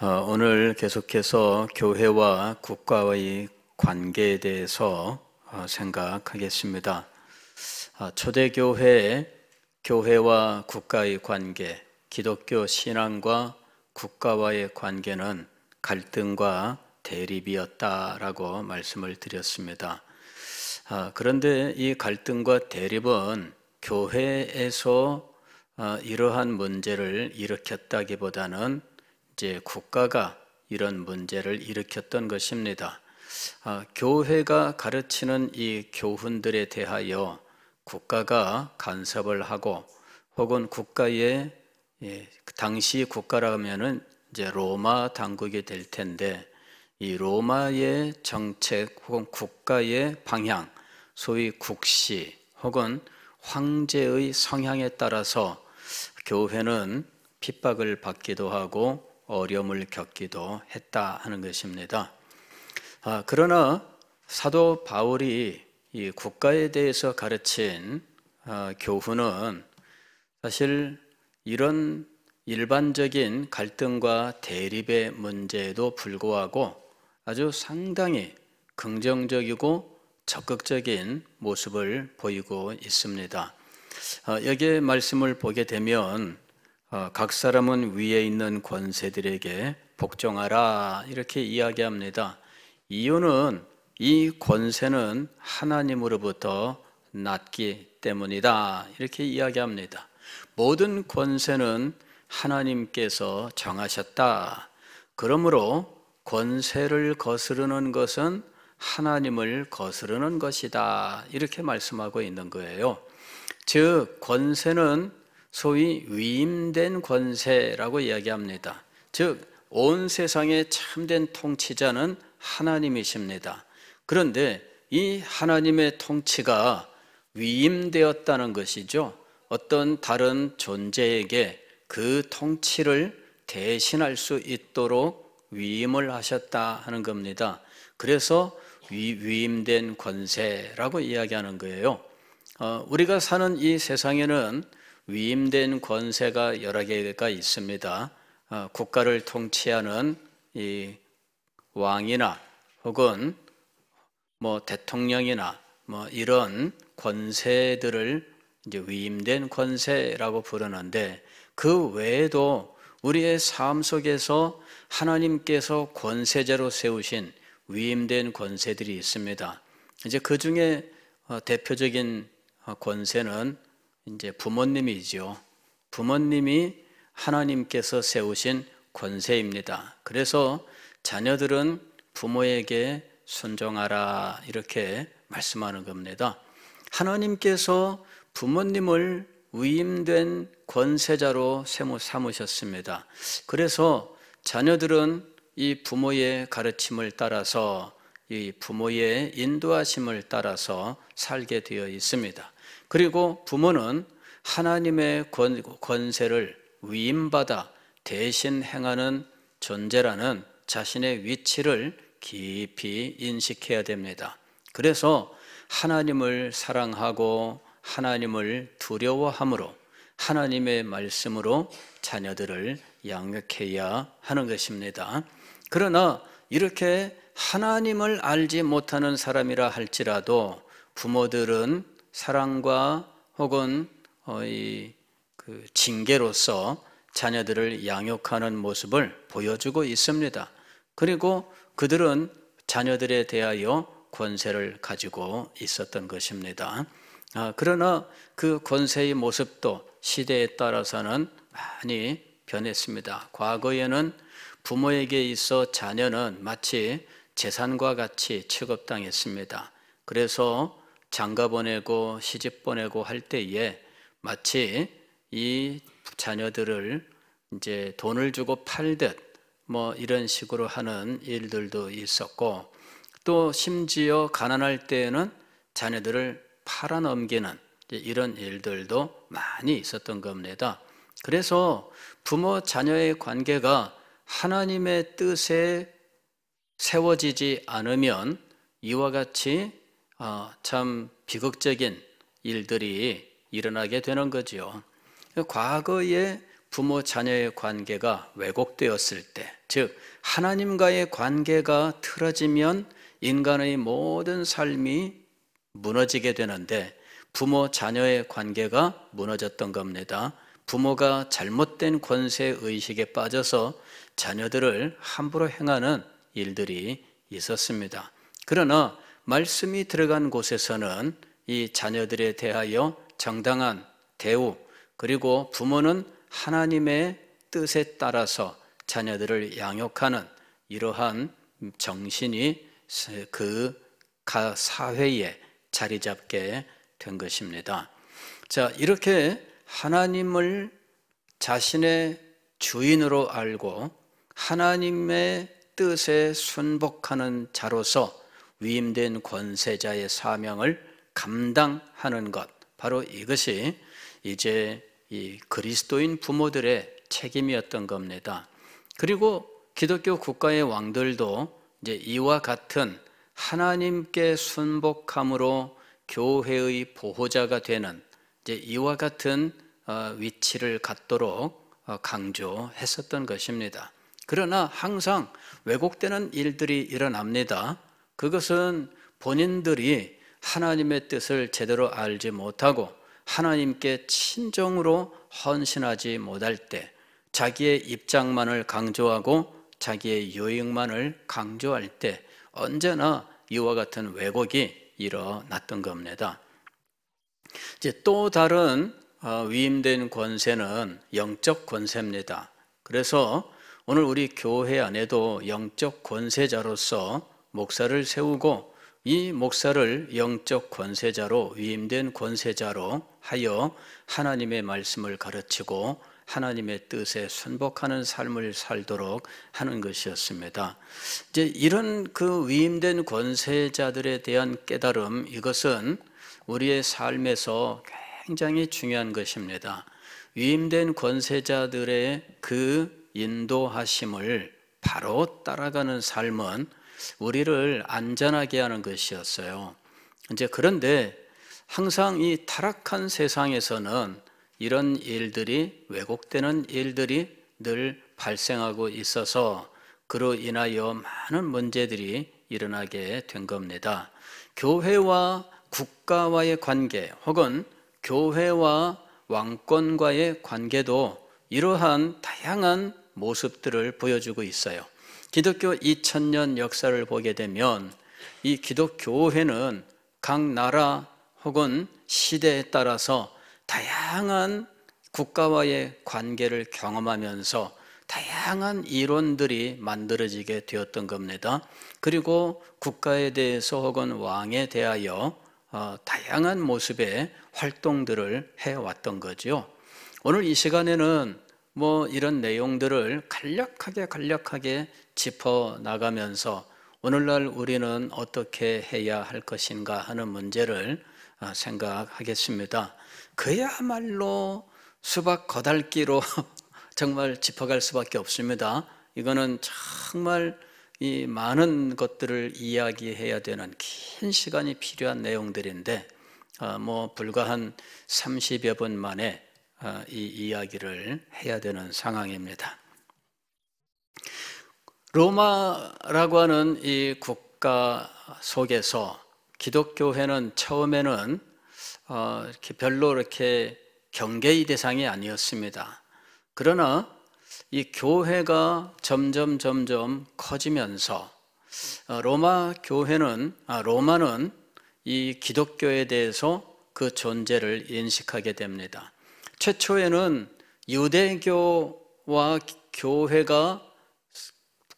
오늘 계속해서 교회와 국가의 관계에 대해서 생각하겠습니다. 초대교회, 교회와 국가의 관계, 기독교 신앙과 국가와의 관계는 갈등과 대립이었다라고 말씀을 드렸습니다. 그런데 이 갈등과 대립은 교회에서 이러한 문제를 일으켰다기보다는 이제 국가가 이런 문제를 일으켰던 것입니다. 교회가 가르치는 이 교훈들에 대하여 국가가 간섭을 하고 혹은 국가의 당시 국가라면은 이제 로마 당국이 될 텐데 이 로마의 정책 혹은 국가의 방향, 소위 국시 혹은 황제의 성향에 따라서 교회는 핍박을 받기도 하고 어려움을 겪기도 했다 하는 것입니다. 그러나 사도 바울이 이 국가에 대해서 가르친 교훈은 사실 이런 일반적인 갈등과 대립의 문제에도 불구하고 아주 상당히 긍정적이고 적극적인 모습을 보이고 있습니다. 여기에 말씀을 보게 되면 각 사람은 위에 있는 권세들에게 복종하라 이렇게 이야기합니다. 이유는 이 권세는 하나님으로부터 났기 때문이다 이렇게 이야기합니다. 모든 권세는 하나님께서 정하셨다. 그러므로 권세를 거스르는 것은 하나님을 거스르는 것이다 이렇게 말씀하고 있는 거예요. 즉 권세는 소위 위임된 권세라고 이야기합니다. 즉 온 세상의 참된 통치자는 하나님이십니다. 그런데 이 하나님의 통치가 위임되었다는 것이죠. 어떤 다른 존재에게 그 통치를 대신할 수 있도록 위임을 하셨다 하는 겁니다. 그래서 위임된 권세라고 이야기하는 거예요. 우리가 사는 이 세상에는 위임된 권세가 여러 개가 있습니다. 국가를 통치하는 이 왕이나 혹은 대통령이나 이런 권세들을 이제 위임된 권세라고 부르는데 그 외에도 우리의 삶 속에서 하나님께서 권세자로 세우신 위임된 권세들이 있습니다. 이제 그 중에 대표적인 권세는 이제 부모님이죠. 부모님이 하나님께서 세우신 권세입니다. 그래서 자녀들은 부모에게 순종하라 이렇게 말씀하는 겁니다. 하나님께서 부모님을 위임된 권세자로 삼으셨습니다. 그래서 자녀들은 이 부모의 가르침을 따라서 이 부모의 인도하심을 따라서 살게 되어 있습니다. 그리고 부모는 하나님의 권세를 위임받아 대신 행하는 존재라는 자신의 위치를 깊이 인식해야 됩니다. 그래서 하나님을 사랑하고 하나님을 두려워함으로 하나님의 말씀으로 자녀들을 양육해야 하는 것입니다. 그러나 이렇게 하나님을 알지 못하는 사람이라 할지라도 부모들은 사랑과 혹은 그 징계로서 자녀들을 양육하는 모습을 보여주고 있습니다. 그리고 그들은 자녀들에 대하여 권세를 가지고 있었던 것입니다. 그러나 그 권세의 모습도 시대에 따라서는 많이 변했습니다. 과거에는 부모에게 있어 자녀는 마치 재산과 같이 취급당했습니다. 그래서 장가 보내고 시집 보내고 할 때에 마치 이 자녀들을 이제 돈을 주고 팔듯 이런 식으로 하는 일들도 있었고 또 심지어 가난할 때에는 자녀들을 팔아넘기는 이런 일들도 많이 있었던 겁니다. 그래서 부모 자녀의 관계가 하나님의 뜻에 세워지지 않으면 이와 같이 참 비극적인 일들이 일어나게 되는 거죠. 과거에 부모 자녀의 관계가 왜곡되었을 때, 즉 하나님과의 관계가 틀어지면 인간의 모든 삶이 무너지게 되는데, 부모 자녀의 관계가 무너졌던 겁니다. 부모가 잘못된 권세 의식에 빠져서 자녀들을 함부로 행하는 일들이 있었습니다. 그러나 말씀이 들어간 곳에서는 이 자녀들에 대하여 정당한 대우, 그리고 부모는 하나님의 뜻에 따라서 자녀들을 양육하는 이러한 정신이 그 사회에 자리 잡게 된 것입니다. 자, 이렇게 하나님을 자신의 주인으로 알고 하나님의 뜻에 순복하는 자로서 위임된 권세자의 사명을 감당하는 것, 바로 이것이 이제 이 그리스도인 부모들의 책임이었던 겁니다. 그리고 기독교 국가의 왕들도 이제 이와 같은 하나님께 순복함으로 교회의 보호자가 되는 이제 이와 같은 위치를 갖도록 강조했었던 것입니다. 그러나 항상 왜곡되는 일들이 일어납니다. 그것은 본인들이 하나님의 뜻을 제대로 알지 못하고 하나님께 친정으로 헌신하지 못할 때, 자기의 입장만을 강조하고 자기의 유익만을 강조할 때 언제나 이와 같은 왜곡이 일어났던 겁니다. 이제 또 다른 위임된 권세는 영적 권세입니다. 그래서 오늘 우리 교회 안에도 영적 권세자로서 목사를 세우고, 이 목사를 영적 권세자로, 위임된 권세자로 하여 하나님의 말씀을 가르치고 하나님의 뜻에 순복하는 삶을 살도록 하는 것이었습니다. 이제 이런 그 위임된 권세자들에 대한 깨달음, 이것은 우리의 삶에서 굉장히 중요한 것입니다. 위임된 권세자들의 그 인도하심을 바로 따라가는 삶은 우리를 안전하게 하는 것이었어요. 이제 그런데 항상 이 타락한 세상에서는 이런 일들이, 왜곡되는 일들이 늘 발생하고 있어서 그로 인하여 많은 문제들이 일어나게 된 겁니다. 교회와 국가와의 관계, 혹은 교회와 왕권과의 관계도 이러한 다양한 모습들을 보여주고 있어요. 기독교 2000년 역사를 보게 되면 이 기독교회는 각 나라 혹은 시대에 따라서 다양한 국가와의 관계를 경험하면서 다양한 이론들이 만들어지게 되었던 겁니다. 그리고 국가에 대해서 혹은 왕에 대하여 다양한 모습의 활동들을 해왔던 거죠. 오늘 이 시간에는 이런 내용들을 간략하게 짚어 나가면서 오늘날 우리는 어떻게 해야 할 것인가 하는 문제를 생각하겠습니다. 그야말로 수박 거달기로 정말 짚어갈 수밖에 없습니다. 이거는 정말 이 많은 것들을 이야기해야 되는 긴 시간이 필요한 내용들인데 불과 한 30여 분 만에 이 이야기를 해야 되는 상황입니다. 로마라고 하는 이 국가 속에서 기독교회는 처음에는 별로 이렇게 경계의 대상이 아니었습니다. 그러나 이 교회가 점점 커지면서 로마는 이 기독교에 대해서 그 존재를 인식하게 됩니다. 최초에는 유대교와 교회가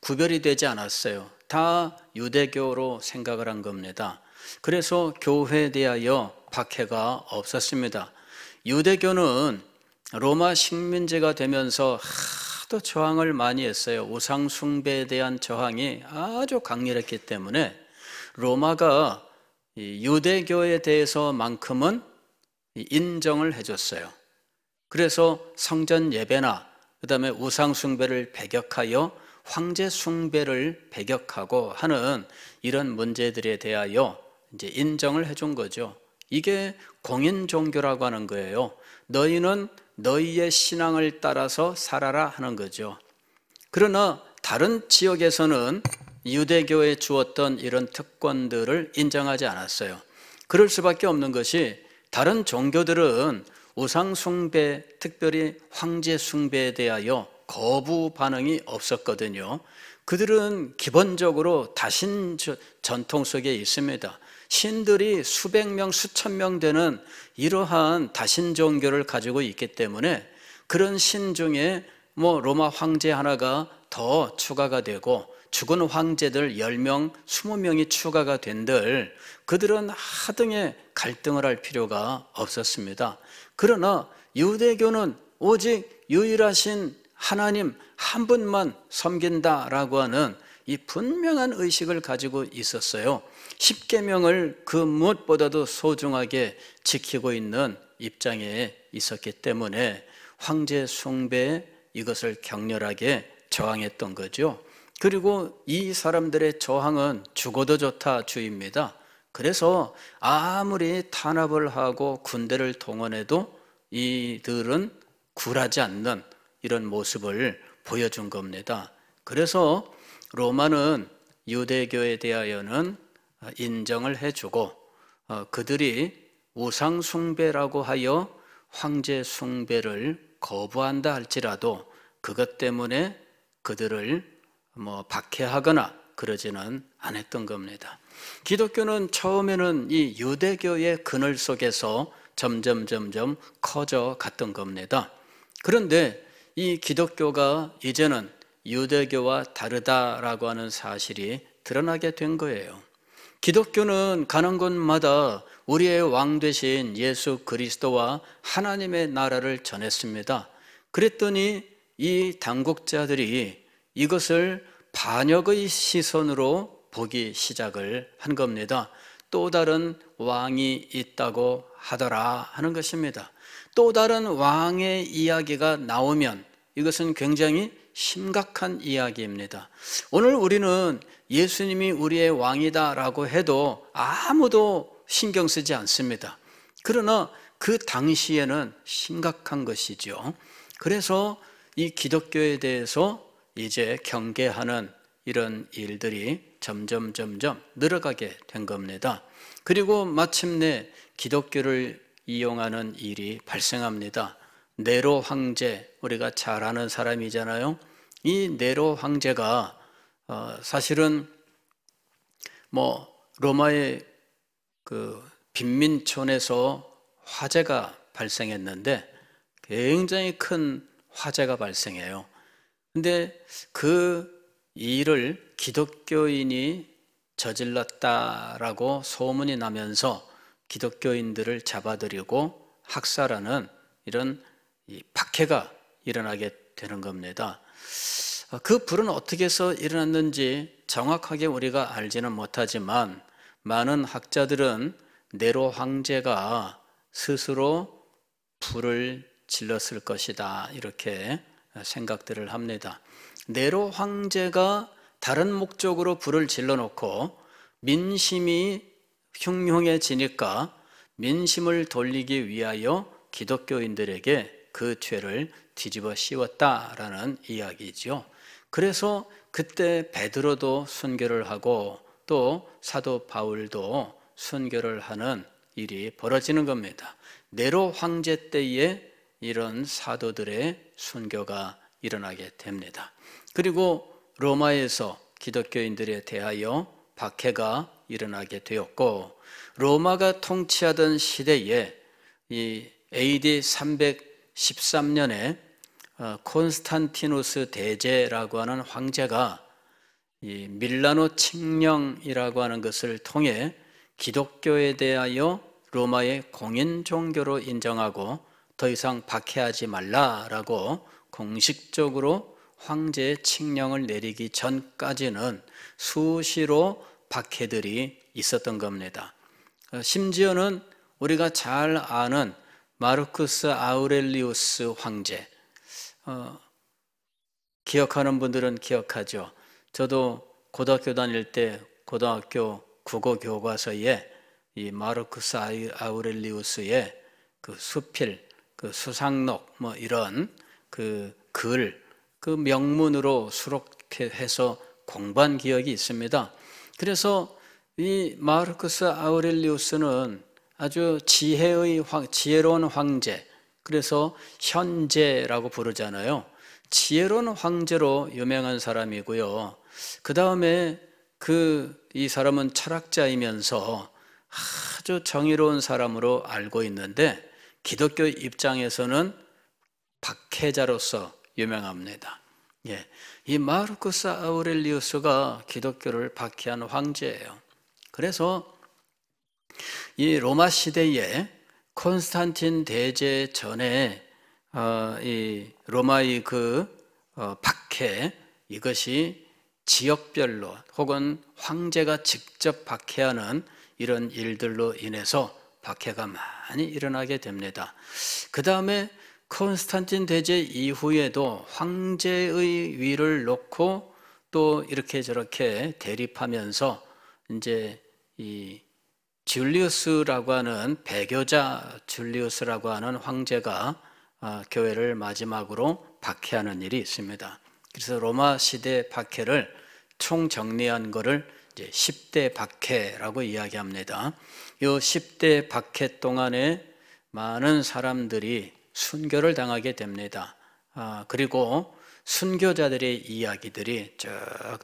구별이 되지 않았어요. 다 유대교로 생각을 한 겁니다. 그래서 교회에 대하여 박해가 없었습니다. 유대교는 로마 식민지가 되면서 하도 저항을 많이 했어요. 우상 숭배에 대한 저항이 아주 강렬했기 때문에 로마가 유대교에 대해서만큼은 인정을 해줬어요. 그래서 성전 예배나 그다음에 우상 숭배를 배격하여 황제 숭배를 배격하고 하는 이런 문제들에 대하여 이제 인정을 해준 거죠. 이게 공인 종교라고 하는 거예요. 너희는 너희의 신앙을 따라서 살아라 하는 거죠. 그러나 다른 지역에서는 유대교에 주었던 이런 특권들을 인정하지 않았어요. 그럴 수밖에 없는 것이 다른 종교들은 우상 숭배, 특별히 황제 숭배에 대하여 거부 반응이 없었거든요. 그들은 기본적으로 다신 전통 속에 있습니다. 신들이 수백 명, 수천 명 되는 이러한 다신 종교를 가지고 있기 때문에 그런 신 중에 로마 황제 하나가 더 추가가 되고 죽은 황제들 10명, 20명이 추가가 된들 그들은 하등의 갈등을 할 필요가 없었습니다. 그러나 유대교는 오직 유일하신 하나님 한 분만 섬긴다라고 하는 이 분명한 의식을 가지고 있었어요. 십계명을 그 무엇보다도 소중하게 지키고 있는 입장에 있었기 때문에 황제 숭배에 이것을 격렬하게 저항했던 거죠. 그리고 이 사람들의 저항은 죽어도 좋다 주의입니다. 그래서 아무리 탄압을 하고 군대를 동원해도 이들은 굴하지 않는 이런 모습을 보여준 겁니다. 그래서 로마는 유대교에 대하여는 인정을 해주고 그들이 우상 숭배라고 하여 황제 숭배를 거부한다 할지라도 그것 때문에 그들을 박해하거나 그러지는 않았던 겁니다. 기독교는 처음에는 이 유대교의 그늘 속에서 점점 커져 갔던 겁니다. 그런데 이 기독교가 이제는 유대교와 다르다라고 하는 사실이 드러나게 된 거예요. 기독교는 가는 곳마다 우리의 왕 되신 예수 그리스도와 하나님의 나라를 전했습니다. 그랬더니 이 당국자들이 이것을 반역의 시선으로 보기 시작을 한 겁니다. 또 다른 왕이 있다고 하더라 하는 것입니다. 또 다른 왕의 이야기가 나오면 이것은 굉장히 심각한 이야기입니다. 오늘 우리는 예수님이 우리의 왕이다라고 해도 아무도 신경 쓰지 않습니다. 그러나 그 당시에는 심각한 것이죠. 그래서 이 기독교에 대해서 이제 경계하는 이런 일들이 점점 늘어가게 된 겁니다. 그리고 마침내 기독교를 이용하는 일이 발생합니다. 네로 황제, 우리가 잘 아는 사람이잖아요. 이 네로 황제가 사실은 로마의 그 빈민촌에서 화재가 발생했는데 굉장히 큰 화재가 발생해요. 근데 그 일을 기독교인이 저질렀다라고 소문이 나면서 기독교인들을 잡아들이고 학살하는 이런 박해가 일어나게 되는 겁니다. 그 불은 어떻게 해서 일어났는지 정확하게 우리가 알지는 못하지만 많은 학자들은 네로 황제가 스스로 불을 질렀을 것이다 이렇게 생각들을 합니다. 네로 황제가 다른 목적으로 불을 질러놓고 민심이 흉흉해지니까 민심을 돌리기 위하여 기독교인들에게 그 죄를 뒤집어 씌웠다라는 이야기죠. 그래서 그때 베드로도 순교를 하고 또 사도 바울도 순교를 하는 일이 벌어지는 겁니다. 네로 황제 때에 이런 사도들의 순교가 일어나게 됩니다. 그리고 로마에서 기독교인들에 대하여 박해가 일어나게 되었고 로마가 통치하던 시대에 이 AD 313년에 콘스탄티누스 대제라고 하는 황제가 이 밀라노 칙령이라고 하는 것을 통해 기독교에 대하여 로마의 공인 종교로 인정하고 더 이상 박해하지 말라라고 공식적으로 황제의 칙령을 내리기 전까지는 수시로 박해들이 있었던 겁니다. 심지어는 우리가 잘 아는 마르쿠스 아우렐리우스 황제, 기억하는 분들은 기억하죠. 저도 고등학교 다닐 때 고등학교 국어 교과서에 이 마르쿠스 아우렐리우스의 그 수필, 그 수상록 뭐 이런 그 글, 그 명문으로 수록해서 공부한 기억이 있습니다. 그래서 이 마르쿠스 아우렐리우스는 아주 지혜로운 황제, 그래서 현제라고 부르잖아요. 지혜로운 황제로 유명한 사람이고요. 그 다음에 이 사람은 철학자이면서 아주 정의로운 사람으로 알고 있는데 기독교 입장에서는 박해자로서 유명합니다. 예, 이 마르쿠스 아우렐리우스가 기독교를 박해한 황제예요. 그래서 이 로마 시대에 콘스탄틴 대제 전에 이 로마의 박해, 이것이 지역별로 혹은 황제가 직접 박해하는 이런 일들로 인해서 박해가 많이 일어나게 됩니다. 그 다음에 콘스탄틴 대제 이후에도 황제의 위를 놓고 또 이렇게 저렇게 대립하면서 이제 이 줄리우스라고 하는 배교자 줄리우스라고 하는 황제가 교회를 마지막으로 박해하는 일이 있습니다. 그래서 로마 시대 박해를 총정리한 것을 이제 10대 박해라고 이야기합니다. 이 10대 박해 동안에 많은 사람들이 순교를 당하게 됩니다. 그리고 순교자들의 이야기들이 쭉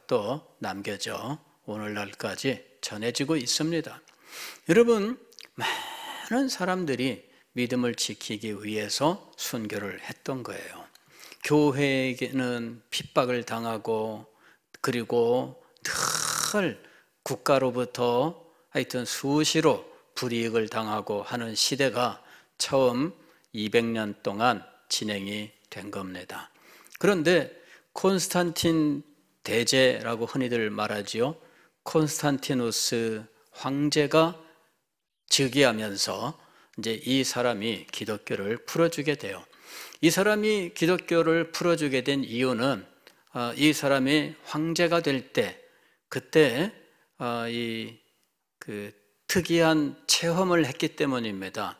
또 남겨져 오늘날까지 전해지고 있습니다. 여러분, 많은 사람들이 믿음을 지키기 위해서 순교를 했던 거예요. 교회에게는 핍박을 당하고 그리고 늘 국가로부터 하여튼 수시로 불이익을 당하고 하는 시대가 처음 200년 동안 진행이 된 겁니다. 그런데 콘스탄틴 대제라고 흔히들 말하지요. 콘스탄티누스 황제가 즉위하면서 이제 이 사람이 기독교를 풀어주게 돼요. 이 사람이 기독교를 풀어주게 된 이유는 이 사람이 황제가 될 때 그때 그 특이한 체험을 했기 때문입니다.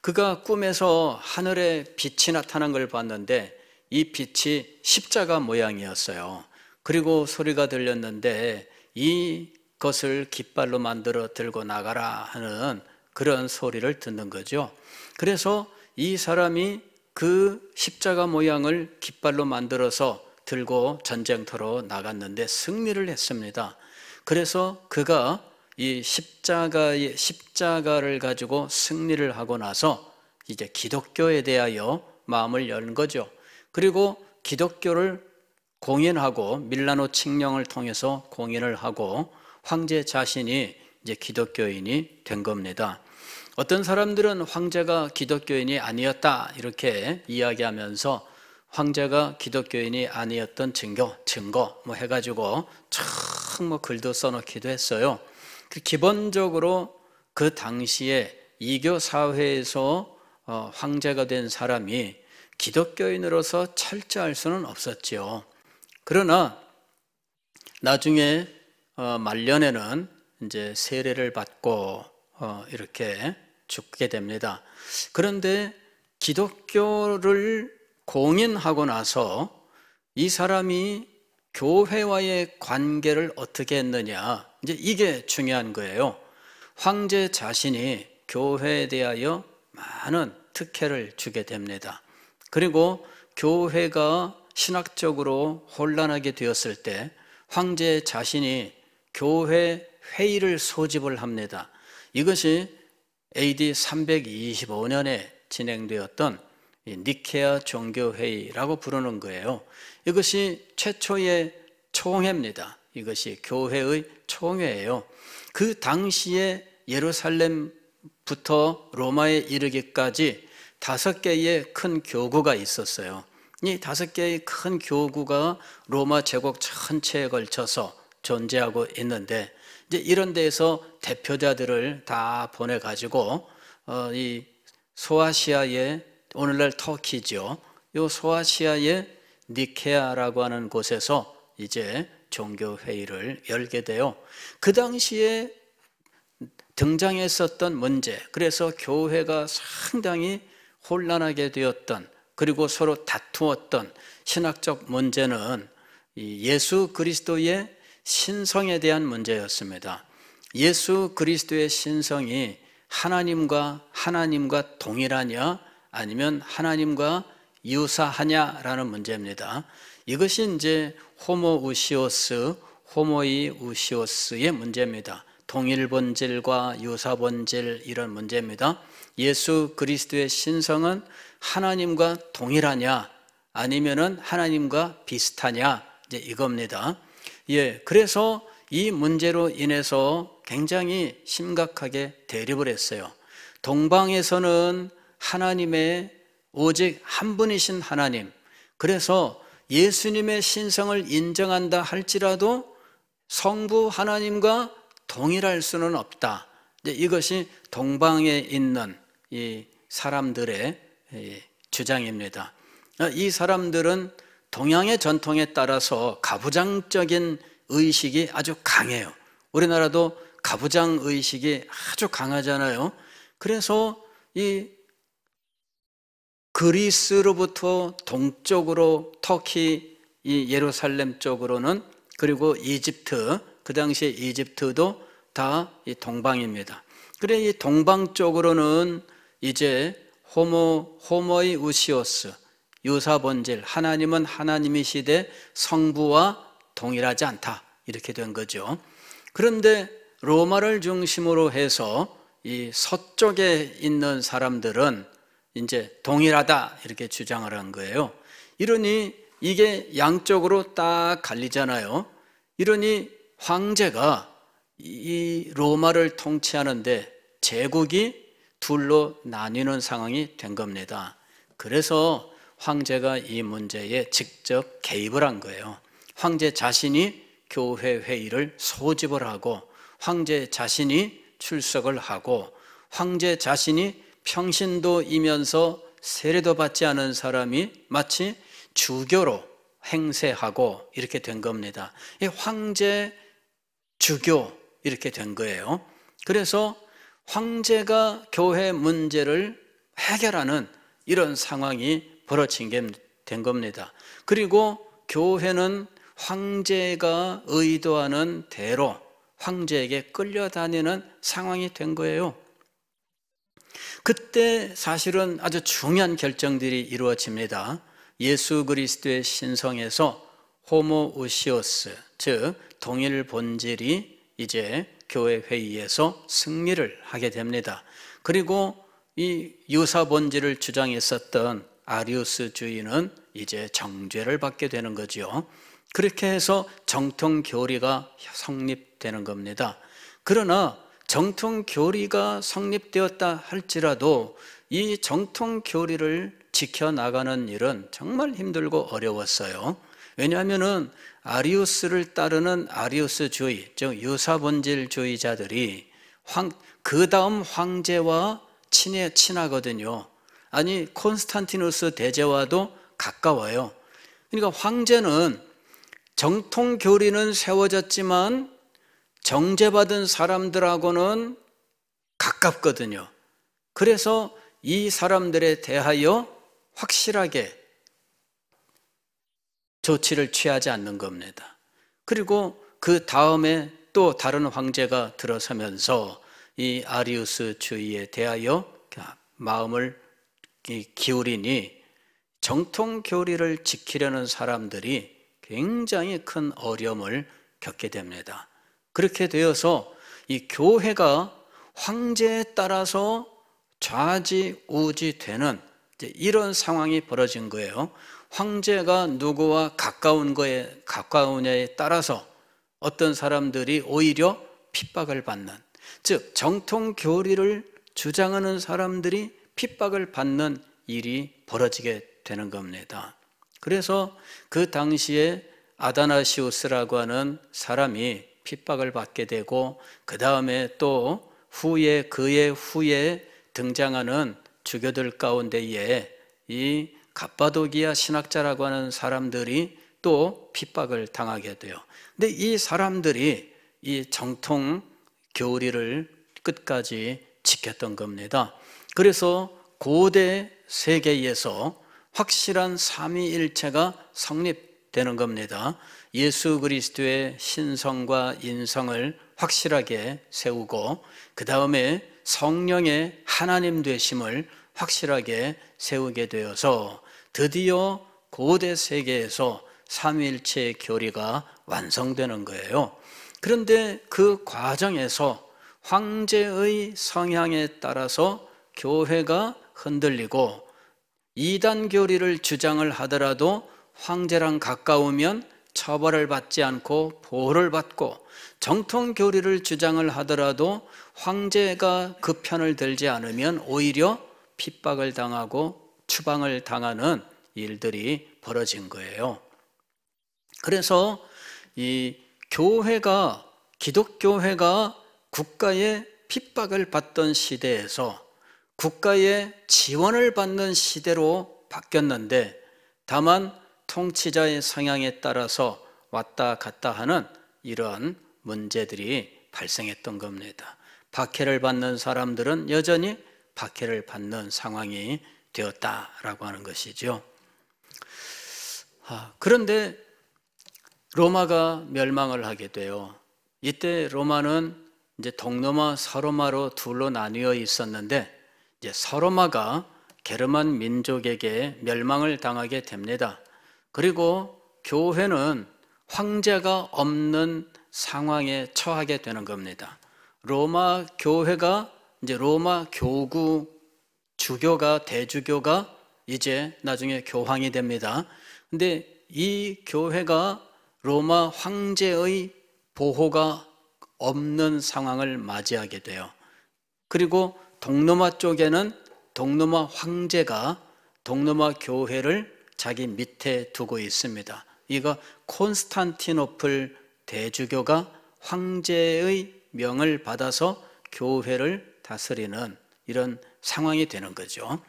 그가 꿈에서 하늘에 빛이 나타난 걸 봤는데 이 빛이 십자가 모양이었어요. 그리고 소리가 들렸는데 이것을 깃발로 만들어 들고 나가라 하는 그런 소리를 듣는 거죠. 그래서 이 사람이 그 십자가 모양을 깃발로 만들어서 들고 전쟁터로 나갔는데 승리를 했습니다. 그래서 그가 이 십자가를 가지고 승리를 하고 나서 이제 기독교에 대하여 마음을 연 거죠. 그리고 기독교를 공인하고 밀라노 칙령을 통해서 공인을 하고 황제 자신이 이제 기독교인이 된 겁니다. 어떤 사람들은 황제가 기독교인이 아니었다 이렇게 이야기하면서 황제가 기독교인이 아니었던 증거 뭐 해가지고 참 뭐 글도 써놓기도 했어요. 기본적으로 그 당시에 이교 사회에서 황제가 된 사람이 기독교인으로서 철저할 수는 없었지요. 그러나 나중에 말년에는 이제 세례를 받고 이렇게 죽게 됩니다. 그런데 기독교를 공인하고 나서 이 사람이 교회와의 관계를 어떻게 했느냐, 이제 이게 중요한 거예요. 황제 자신이 교회에 대하여 많은 특혜를 주게 됩니다. 그리고 교회가 신학적으로 혼란하게 되었을 때 황제 자신이 교회 회의를 소집을 합니다. 이것이 AD 325년에 진행되었던 니케아 종교회의라고 부르는 거예요. 이것이 최초의 총회입니다. 이것이 교회의 총회예요. 그 당시에 예루살렘부터 로마에 이르기까지 5개의 큰 교구가 있었어요. 이 5개의 큰 교구가 로마 제국 전체에 걸쳐서 존재하고 있는데 이제 이런 데에서 대표자들을 다 보내가지고 이 소아시아의 오늘날 터키죠. 이 소아시아의 니케아라고 하는 곳에서 이제 종교회의를 열게 돼요. 그 당시에 등장했었던 문제, 그래서 교회가 상당히 혼란하게 되었던, 그리고 서로 다투었던 신학적 문제는 이 예수 그리스도의 신성에 대한 문제였습니다. 예수 그리스도의 신성이 하나님과 동일하냐 아니면 하나님과 유사하냐라는 문제입니다. 이것이 이제 호모우시오스, 호모이우시오스의 문제입니다. 동일 본질과 유사 본질, 이런 문제입니다. 예수 그리스도의 신성은 하나님과 동일하냐 아니면은 하나님과 비슷하냐, 이제 이겁니다. 그래서 이 문제로 인해서 굉장히 심각하게 대립을 했어요. 동방에서는 하나님의 오직 한 분이신 하나님, 그래서 예수님의 신성을 인정한다 할지라도 성부 하나님과 동일할 수는 없다. 이것이 동방에 있는 이 사람들의 주장입니다. 이 사람들은 동양의 전통에 따라서 가부장적인 의식이 아주 강해요. 우리나라도 가부장 의식이 아주 강하잖아요. 그래서 이 그리스로부터 동쪽으로 터키, 이 예루살렘 쪽으로는, 그리고 이집트, 그 당시에 이집트도 다 이 동방입니다. 그래 이 동방 쪽으로는 이제 호모이 우시오스, 유사 본질, 하나님은 하나님이시되 성부와 동일하지 않다, 이렇게 된 거죠. 그런데 로마를 중심으로 해서 이 서쪽에 있는 사람들은 이제 동일하다, 이렇게 주장을 한 거예요. 이러니 이게 양쪽으로 딱 갈리잖아요. 이러니 황제가 이 로마를 통치하는데 제국이 둘로 나뉘는 상황이 된 겁니다. 그래서 황제가 이 문제에 직접 개입을 한 거예요. 황제 자신이 교회 회의를 소집을 하고, 황제 자신이 출석을 하고, 황제 자신이 평신도이면서 세례도 받지 않은 사람이 마치 주교로 행세하고, 이렇게 된 겁니다. 이 황제 주교, 이렇게 된 거예요. 그래서 황제가 교회 문제를 해결하는 이런 상황이 벌어진 게 된 겁니다. 그리고 교회는 황제가 의도하는 대로 황제에게 끌려다니는 상황이 된 거예요. 그때 사실은 아주 중요한 결정들이 이루어집니다. 예수 그리스도의 신성에서 호모우시오스, 즉 동일 본질이 이제 교회 회의에서 승리를 하게 됩니다. 그리고 이 유사 본질을 주장했었던 아리우스주의는 이제 정죄를 받게 되는 거죠. 그렇게 해서 정통 교리가 성립되는 겁니다. 그러나 정통 교리가 성립되었다 할지라도 이 정통 교리를 지켜나가는 일은 정말 힘들고 어려웠어요. 왜냐하면은 아리우스를 따르는 아리우스주의, 즉 유사본질주의자들이 그 다음 황제와 친하거든요. 아니 콘스탄티누스 대제와도 가까워요. 그러니까 황제는 정통 교리는 세워졌지만 정죄받은 사람들하고는 가깝거든요. 그래서 이 사람들에 대하여 확실하게 조치를 취하지 않는 겁니다. 그리고 그 다음에 또 다른 황제가 들어서면서 이 아리우스주의에 대하여 마음을 기울이니 정통 교리를 지키려는 사람들이 굉장히 큰 어려움을 겪게 됩니다. 그렇게 되어서 이 교회가 황제에 따라서 좌지우지 되는 이런 상황이 벌어진 거예요. 황제가 누구와 가까우냐에 따라서 어떤 사람들이 오히려 핍박을 받는, 즉 정통 교리를 주장하는 사람들이 핍박을 받는 일이 벌어지게 되는 겁니다. 그래서 그 당시에 아다나시우스라고 하는 사람이 핍박을 받게 되고, 그 다음에 또 그의 후에 등장하는 주교들 가운데에 이 갑바도기아 신학자라고 하는 사람들이 또 핍박을 당하게 돼요. 근데 이 사람들이 이 정통 교리를 끝까지 지켰던 겁니다. 그래서 고대 세계에서 확실한 삼위일체가 성립되는 겁니다. 예수 그리스도의 신성과 인성을 확실하게 세우고 그 다음에 성령의 하나님 되심을 확실하게 세우게 되어서 드디어 고대 세계에서 삼위일체의 교리가 완성되는 거예요. 그런데 그 과정에서 황제의 성향에 따라서 교회가 흔들리고 이단 교리를 주장을 하더라도 황제랑 가까우면 처벌을 받지 않고 보호를 받고, 정통 교리를 주장을 하더라도 황제가 그 편을 들지 않으면 오히려 핍박을 당하고 추방을 당하는 일들이 벌어진 거예요. 그래서 이 교회가, 기독교회가 국가의 핍박을 받던 시대에서 국가의 지원을 받는 시대로 바뀌었는데, 다만 통치자의 성향에 따라서 왔다 갔다 하는 이런 문제들이 발생했던 겁니다. 박해를 받는 사람들은 여전히 박해를 받는 상황이 되었다라고 하는 것이죠. 그런데 로마가 멸망을 하게 돼요. 이때 로마는 이제 동로마, 서로마로 둘로 나뉘어 있었는데, 이제 서로마가 게르만 민족에게 멸망을 당하게 됩니다. 그리고 교회는 황제가 없는 상황에 처하게 되는 겁니다. 로마 교회가, 이제 로마 교구 주교가, 대주교가 이제 나중에 교황이 됩니다. 근데 이 교회가 로마 황제의 보호가 없는 상황을 맞이하게 돼요. 그리고 동로마 쪽에는 동로마 황제가 동로마 교회를 자기 밑에 두고 있습니다. 이거 콘스탄티노플 대주교가 황제의 명을 받아서 교회를 다스리는 이런 상황이 되는 거죠.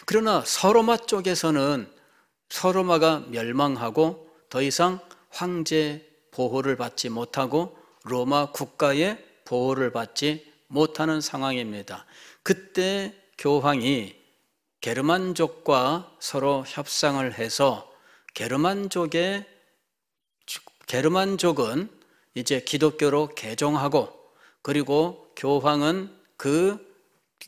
그러나 서로마 쪽에서는 서로마가 멸망하고 더 이상 황제 보호를 받지 못하고 로마 국가의 보호를 받지 못하는 상황입니다. 그때 교황이 게르만족과 서로 협상을 해서 게르만족은 이제 기독교로 개종하고, 그리고 교황은 그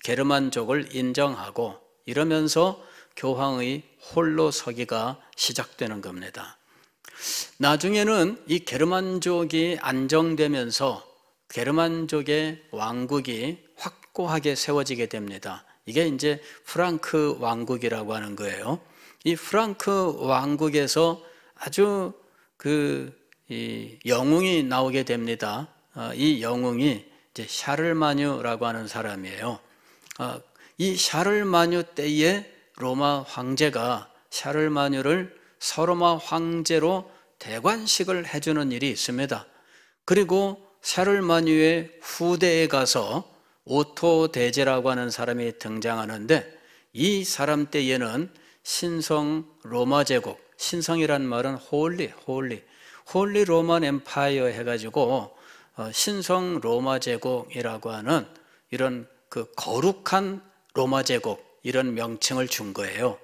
게르만족을 인정하고, 이러면서 교황의 홀로 서기가 시작되는 겁니다. 나중에는 이 게르만족이 안정되면서 게르만족의 왕국이 확고하게 세워지게 됩니다. 이게 이제 프랑크 왕국이라고 하는 거예요. 이 프랑크 왕국에서 아주 이 영웅이 나오게 됩니다. 이 영웅이 이제 샤를마뉴라고 하는 사람이에요. 이 샤를마뉴 때에 로마 황제가 샤를마뉴를 서로마 황제로 대관식을 해주는 일이 있습니다. 그리고 샤를마뉴의 후대에 가서 오토 대제라고 하는 사람이 등장하는데, 이 사람 때에는 신성 로마 제국, 신성이란 말은 홀리 로만 엠파이어 해가지고 신성 로마 제국이라고 하는 이런 그 거룩한 로마 제국, 이런 명칭을 준 거예요.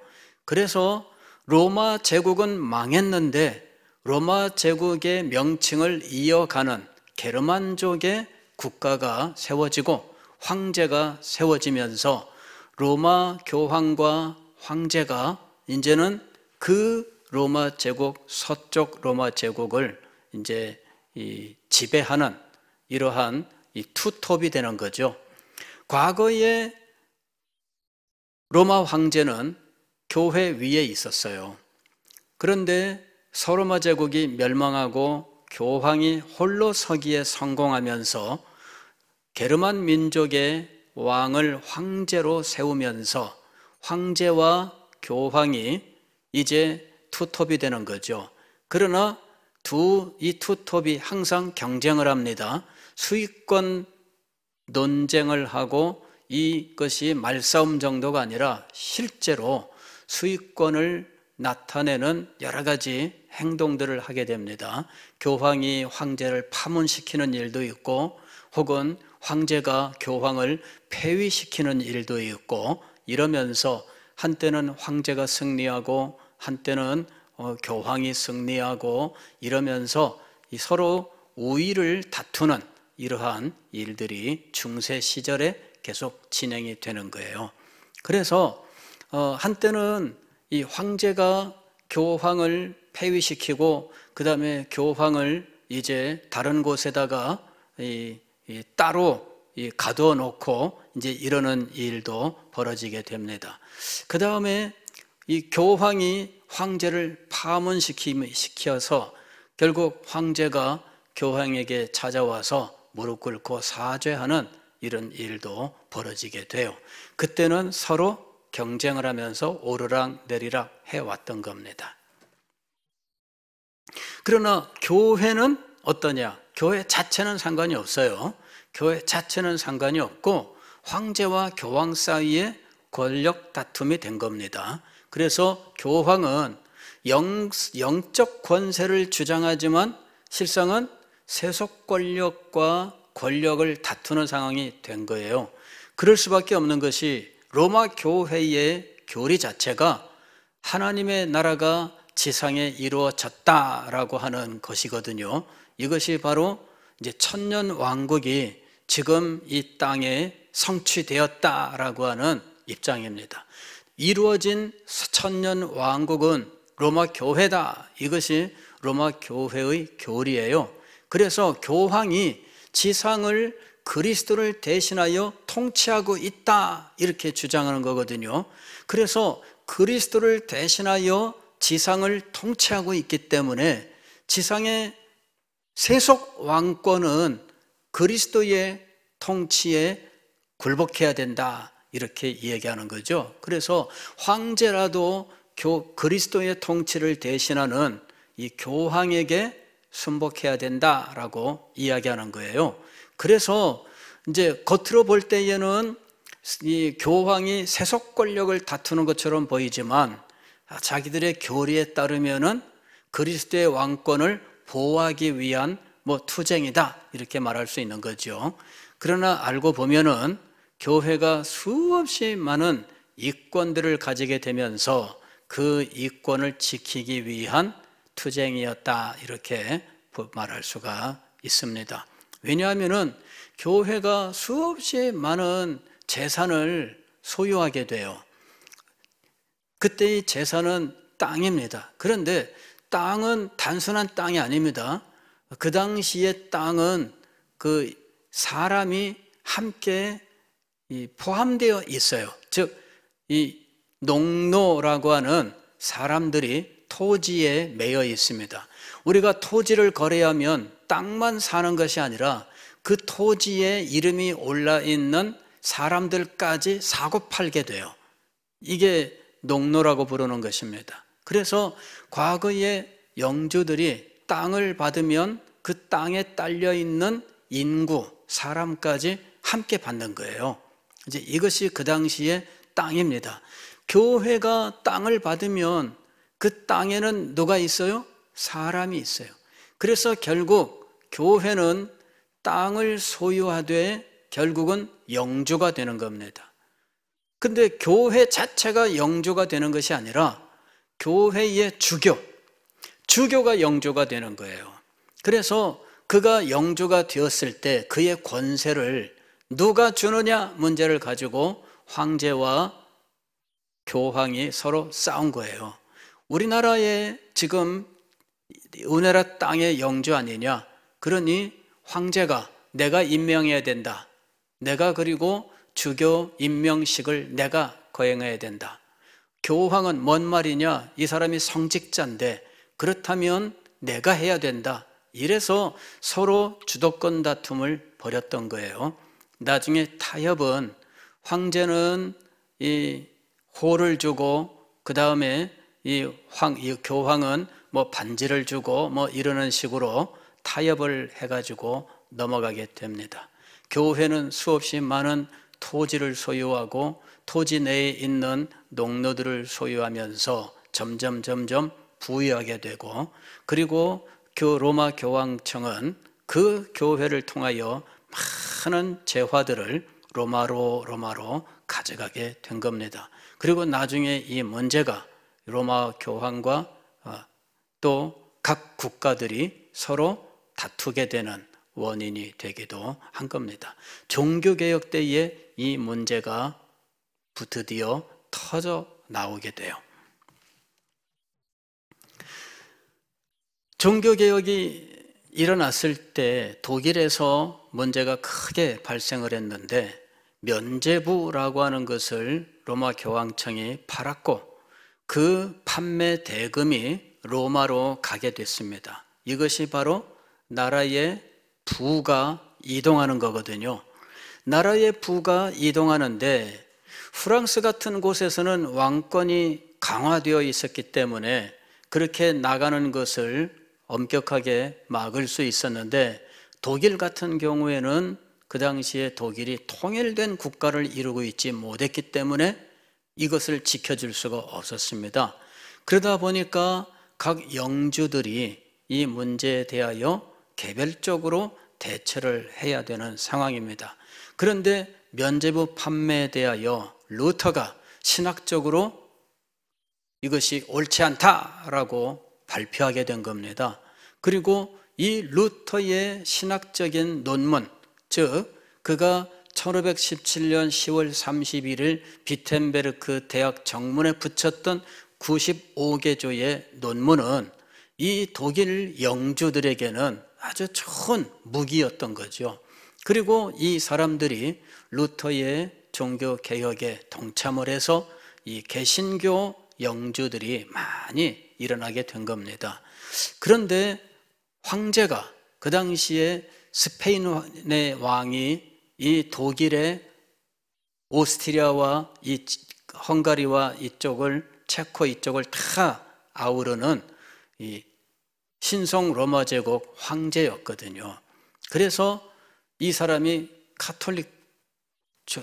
그래서 로마 제국은 망했는데 로마 제국의 명칭을 이어가는 게르만족의 국가가 세워지고 황제가 세워지면서 로마 교황과 황제가 이제는 그 로마 제국, 서쪽 로마 제국을 이제 지배하는 이러한 투톱이 되는 거죠. 과거에 로마 황제는 교회 위에 있었어요. 그런데 서로마 제국이 멸망하고 교황이 홀로 서기에 성공하면서 게르만 민족의 왕을 황제로 세우면서 황제와 교황이 이제 투톱이 되는 거죠. 그러나 이 투톱이 항상 경쟁을 합니다. 수익권 논쟁을 하고, 이것이 말싸움 정도가 아니라 실제로 수익권을 나타내는 여러 가지 행동들을 하게 됩니다. 교황이 황제를 파문시키는 일도 있고, 혹은 황제가 교황을 폐위시키는 일도 있고, 이러면서 한때는 황제가 승리하고 한때는 교황이 승리하고 이러면서 서로 우위를 다투는 이러한 일들이 중세 시절에 계속 진행이 되는 거예요. 그래서 한때는 이 황제가 교황을 폐위시키고 그 다음에 교황을 이제 다른 곳에다가 따로 가둬 놓고 이제 이러는 일도 벌어지게 됩니다. 그 다음에 이 교황이 황제를 파문시켜서 결국 황제가 교황에게 찾아와서 무릎 꿇고 사죄하는 이런 일도 벌어지게 돼요. 그때는 서로 경쟁을 하면서 오르락 내리락 해왔던 겁니다. 그러나 교회는 어떠냐? 교회 자체는 상관이 없어요. 교회 자체는 상관이 없고 황제와 교황 사이에 권력 다툼이 된 겁니다. 그래서 교황은 영적 권세를 주장하지만 실상은 세속 권력과 권력을 다투는 상황이 된 거예요. 그럴 수밖에 없는 것이 로마 교회의 교리 자체가 하나님의 나라가 지상에 이루어졌다라고 하는 것이거든요. 이것이 바로 이제 천년 왕국이 지금 이 땅에 성취되었다라고 하는 입장입니다. 이루어진 천년 왕국은 로마 교회다. 이것이 로마 교회의 교리예요. 그래서 교황이 지상을 그리스도를 대신하여 통치하고 있다 이렇게 주장하는 거거든요. 그래서 그리스도를 대신하여 지상을 통치하고 있기 때문에 지상의 세속 왕권은 그리스도의 통치에 굴복해야 된다 이렇게 이야기하는 거죠. 그래서 황제라도 그리스도의 통치를 대신하는 이 교황에게 순복해야 된다라고 이야기하는 거예요. 그래서 이제 겉으로 볼 때에는 이 교황이 세속 권력을 다투는 것처럼 보이지만 자기들의 교리에 따르면은 그리스도의 왕권을 보호하기 위한 투쟁이다 이렇게 말할 수 있는 거죠. 그러나 알고 보면은 교회가 수없이 많은 이권들을 가지게 되면서 그 이권을 지키기 위한 투쟁이었다 이렇게 말할 수가 있습니다. 왜냐하면은 교회가 수없이 많은 재산을 소유하게 돼요. 그때의 재산은 땅입니다. 그런데 땅은 단순한 땅이 아닙니다. 그 당시의 땅은 그 사람이 함께 포함되어 있어요. 즉, 이 농노라고 하는 사람들이 토지에 매여 있습니다. 우리가 토지를 거래하면 땅만 사는 것이 아니라 그 토지에 이름이 올라 있는 사람들까지 사고 팔게 돼요. 이게 농노라고 부르는 것입니다. 그래서 과거에 영주들이 땅을 받으면 그 땅에 딸려 있는 인구, 사람까지 함께 받는 거예요. 이제 이것이 그 당시의 땅입니다. 교회가 땅을 받으면 그 땅에는 누가 있어요? 사람이 있어요. 그래서 결국 교회는 땅을 소유하되 결국은 영주가 되는 겁니다. 근데 교회 자체가 영주가 되는 것이 아니라 교회의 주교가 영주가 되는 거예요. 그래서 그가 영주가 되었을 때 그의 권세를 누가 주느냐 문제를 가지고 황제와 교황이 서로 싸운 거예요. 우리나라에 지금 은혜라 땅의 영주 아니냐? 그러니 황제가 내가 임명해야 된다. 내가 그리고 주교 임명식을 내가 거행해야 된다. 교황은 뭔 말이냐? 이 사람이 성직자인데 그렇다면 내가 해야 된다. 이래서 서로 주도권 다툼을 벌였던 거예요. 나중에 타협은 황제는 이 호를 주고 그 다음에 이 교황은 반지를 주고 이러는 식으로 타협을 해가지고 넘어가게 됩니다. 교회는 수없이 많은 토지를 소유하고 토지 내에 있는 농노들을 소유하면서 점점 부유하게 되고, 그리고 로마 교황청은 그 교회를 통하여 많은 재화들을 로마로 가져가게 된 겁니다. 그리고 나중에 이 문제가 로마 교황과 또 각 국가들이 서로 다투게 되는 원인이 되기도 한 겁니다. 종교개혁 때에 이 문제가 드디어 터져 나오게 돼요. 종교개혁이 일어났을 때 독일에서 문제가 크게 발생을 했는데 면죄부라고 하는 것을 로마 교황청이 팔았고 그 판매 대금이 로마로 가게 됐습니다. 이것이 바로 나라의 부가 이동하는 거거든요. 나라의 부가 이동하는데 프랑스 같은 곳에서는 왕권이 강화되어 있었기 때문에 그렇게 나가는 것을 엄격하게 막을 수 있었는데 독일 같은 경우에는 그 당시에 독일이 통일된 국가를 이루고 있지 못했기 때문에 이것을 지켜줄 수가 없었습니다. 그러다 보니까 각 영주들이 이 문제에 대하여 개별적으로 대처를 해야 되는 상황입니다. 그런데 면죄부 판매에 대하여 루터가 신학적으로 이것이 옳지 않다라고 발표하게 된 겁니다. 그리고 이 루터의 신학적인 논문, 즉 그가 1517년 10월 31일 비텐베르크 대학 정문에 붙였던 95개조의 논문은 이 독일 영주들에게는 아주 좋은 무기였던 거죠. 그리고 이 사람들이 루터의 종교 개혁에 동참을 해서 이 개신교 영주들이 많이 일어나게 된 겁니다. 그런데 황제가 그 당시에 스페인의 왕이 이 독일의 오스트리아와 이 헝가리와 이쪽을 체코 이쪽을 다 아우르는 이 신성 로마 제국 황제였거든요. 그래서 이 사람이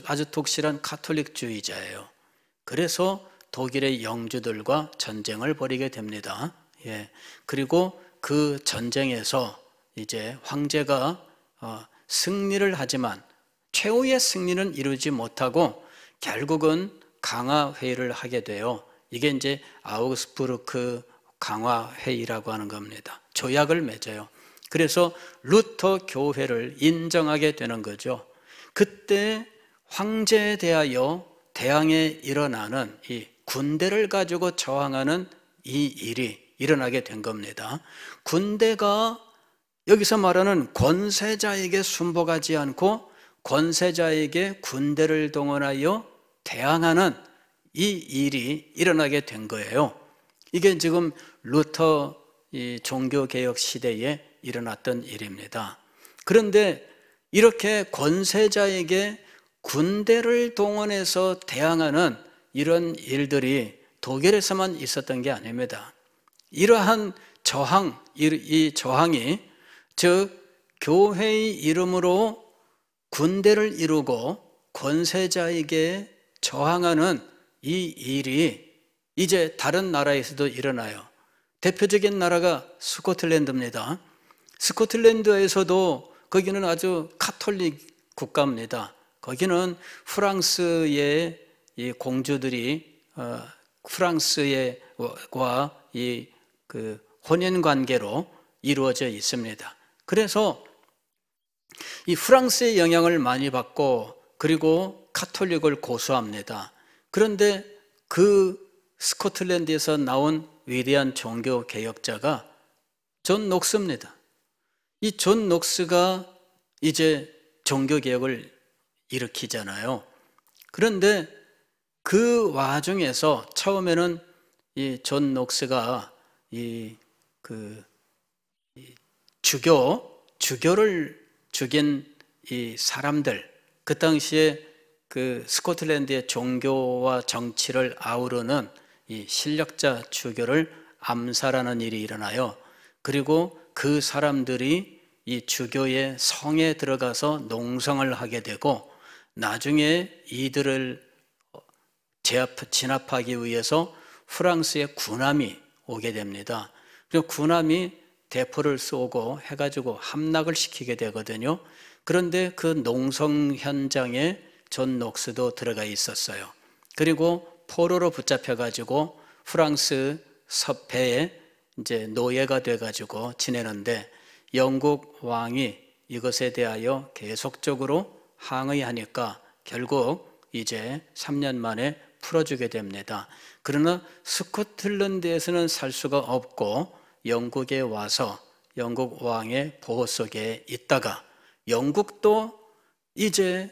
아주 독실한 카톨릭주의자예요. 그래서 독일의 영주들과 전쟁을 벌이게 됩니다. 그리고 그 전쟁에서 이제 황제가 승리를 하지만 최후의 승리는 이루지 못하고 결국은 강화회의를 하게 돼요. 이게 이제 아우그스부르크 강화회의라고 하는 겁니다. 조약을 맺어요. 그래서 루터 교회를 인정하게 되는 거죠. 그때 황제에 대하여 대항에 일어나는 이 군대를 가지고 저항하는 이 일이 일어나게 된 겁니다. 군대가 여기서 말하는 권세자에게 순복하지 않고 권세자에게 군대를 동원하여 대항하는 이 일이 일어나게 된 거예요. 이게 지금 루터 이 종교개혁 시대에 일어났던 일입니다. 그런데 이렇게 권세자에게 군대를 동원해서 대항하는 이런 일들이 독일에서만 있었던 게 아닙니다. 이러한 저항, 이 저항이 즉 교회의 이름으로 군대를 이루고 권세자에게 저항하는 이 일이 이제 다른 나라에서도 일어나요. 대표적인 나라가 스코틀랜드입니다. 스코틀랜드에서도 거기는 아주 카톨릭 국가입니다. 거기는 프랑스의 이 공주들이 프랑스와 이 그 혼인 관계로 이루어져 있습니다. 그래서 이 프랑스의 영향을 많이 받고 그리고 카톨릭을 고수합니다. 그런데 그 스코틀랜드에서 나온 위대한 종교 개혁자가 존 녹스입니다. 이 존 녹스가 이제 종교 개혁을 일으키잖아요. 그런데 그 와중에서 처음에는 이 존 녹스가 주교를 죽인 이 사람들, 그 당시에 그 스코틀랜드의 종교와 정치를 아우르는 이 실력자 주교를 암살하는 일이 일어나요. 그리고 그 사람들이 이 주교의 성에 들어가서 농성을 하게 되고 나중에 이들을 진압하기 위해서 프랑스의 군함이 오게 됩니다. 그리고 군함이 대포를 쏘고 해가지고 함락을 시키게 되거든요. 그런데 그 농성 현장에 존 녹스도 들어가 있었어요. 그리고 포로로 붙잡혀가지고 프랑스 서패에 이제 노예가 돼가지고 지내는데 영국 왕이 이것에 대하여 계속적으로 항의하니까 결국 이제 3년 만에 풀어주게 됩니다. 그러나 스코틀랜드에서는 살 수가 없고 영국에 와서 영국 왕의 보호 속에 있다가 영국도 이제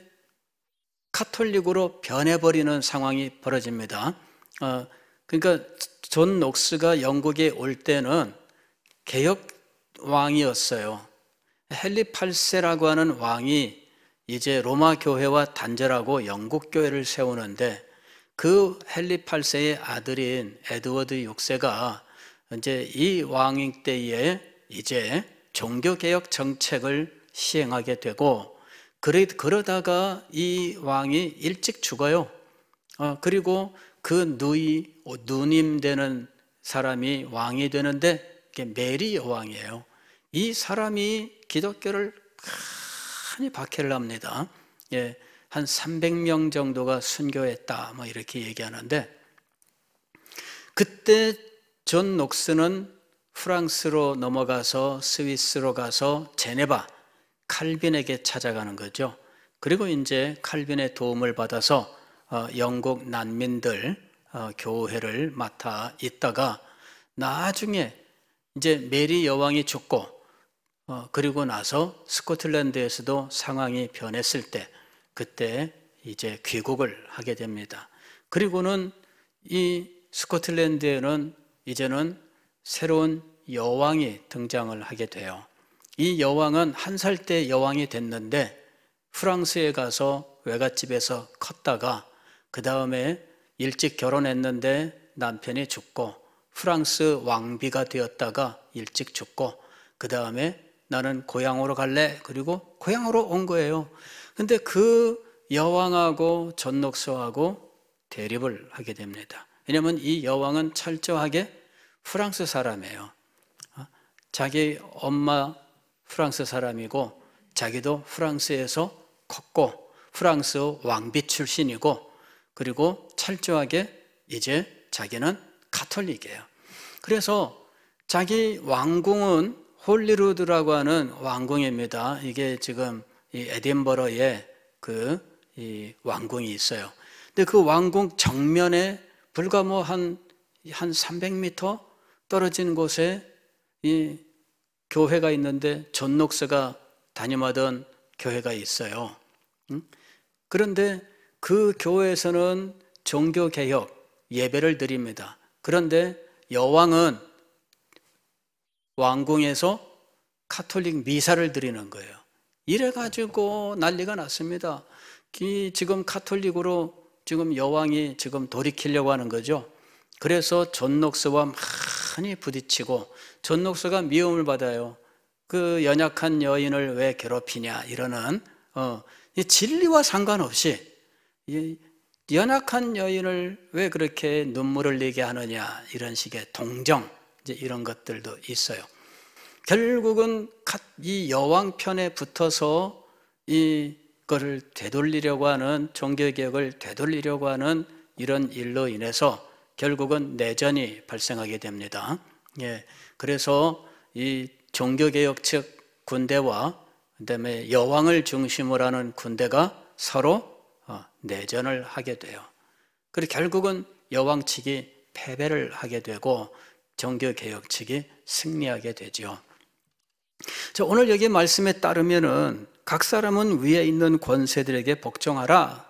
카톨릭으로 변해버리는 상황이 벌어집니다. 그러니까 존 녹스가 영국에 올 때는 개혁 왕이었어요. 헨리 8세라고 하는 왕이 이제 로마 교회와 단절하고 영국 교회를 세우는데 그 헨리 8세의 아들인 에드워드 6세가 이제 이 왕위 때에 이제 종교개혁 정책을 시행하게 되고 그러다가 이 왕이 일찍 죽어요. 그리고 그 누님 되는 사람이 왕이 되는데 메리 여왕이에요. 이 사람이 기독교를 많이 박해를 합니다. 예, 한 300명 정도가 순교했다 뭐 이렇게 얘기하는데 그때 존 녹스는 프랑스로 넘어가서 스위스로 가서 제네바 칼빈에게 찾아가는 거죠. 그리고 이제 칼빈의 도움을 받아서 영국 난민들 교회를 맡아 있다가 나중에 이제 메리 여왕이 죽고 그리고 나서 스코틀랜드에서도 상황이 변했을 때 그때 이제 귀국을 하게 됩니다. 그리고는 이 스코틀랜드에는 이제는 새로운 여왕이 등장을 하게 돼요. 이 여왕은 1살 때 여왕이 됐는데 프랑스에 가서 외갓집에서 컸다가 그 다음에 일찍 결혼했는데 남편이 죽고 프랑스 왕비가 되었다가 일찍 죽고 그 다음에 나는 고향으로 갈래. 그리고 고향으로 온 거예요. 근데 그 여왕하고 존 녹스하고 대립을 하게 됩니다. 왜냐하면 이 여왕은 철저하게 프랑스 사람이에요. 자기 엄마 프랑스 사람이고 자기도 프랑스에서 컸고 프랑스 왕비 출신이고 그리고 철저하게 이제 자기는 가톨릭이에요. 그래서 자기 왕궁은 홀리루드라고 하는 왕궁입니다. 이게 지금 이 에딘버러에 이 왕궁이 있어요. 근데 그 왕궁 정면에 불과 뭐 한 300m 떨어진 곳에 이 교회가 있는데 존 녹스가 담임하던 교회가 있어요. 그런데 그 교회에서는 종교개혁 예배를 드립니다. 그런데 여왕은 왕궁에서 카톨릭 미사를 드리는 거예요. 이래가지고 난리가 났습니다. 지금 카톨릭으로 지금 여왕이 지금 돌이키려고 하는 거죠. 그래서 존 녹스와 많이 부딪히고 존 녹스가 미움을 받아요. 그 연약한 여인을 왜 괴롭히냐 이러는 진리와 상관없이 연약한 여인을 왜 그렇게 눈물을 흘리게 하느냐 이런 식의 동정 이제 이런 것들도 있어요. 결국은 이 여왕 편에 붙어서 이거를 되돌리려고 하는 종교개혁을 되돌리려고 하는 이런 일로 인해서 결국은 내전이 발생하게 됩니다. 예, 그래서 이 종교개혁 측 군대와 그다음에 여왕을 중심으로 하는 군대가 서로 내전을 하게 돼요. 그리고 결국은 여왕 측이 패배를 하게 되고 종교개혁 측이 승리하게 되죠. 자, 오늘 여기 말씀에 따르면은 각 사람은 위에 있는 권세들에게 복종하라.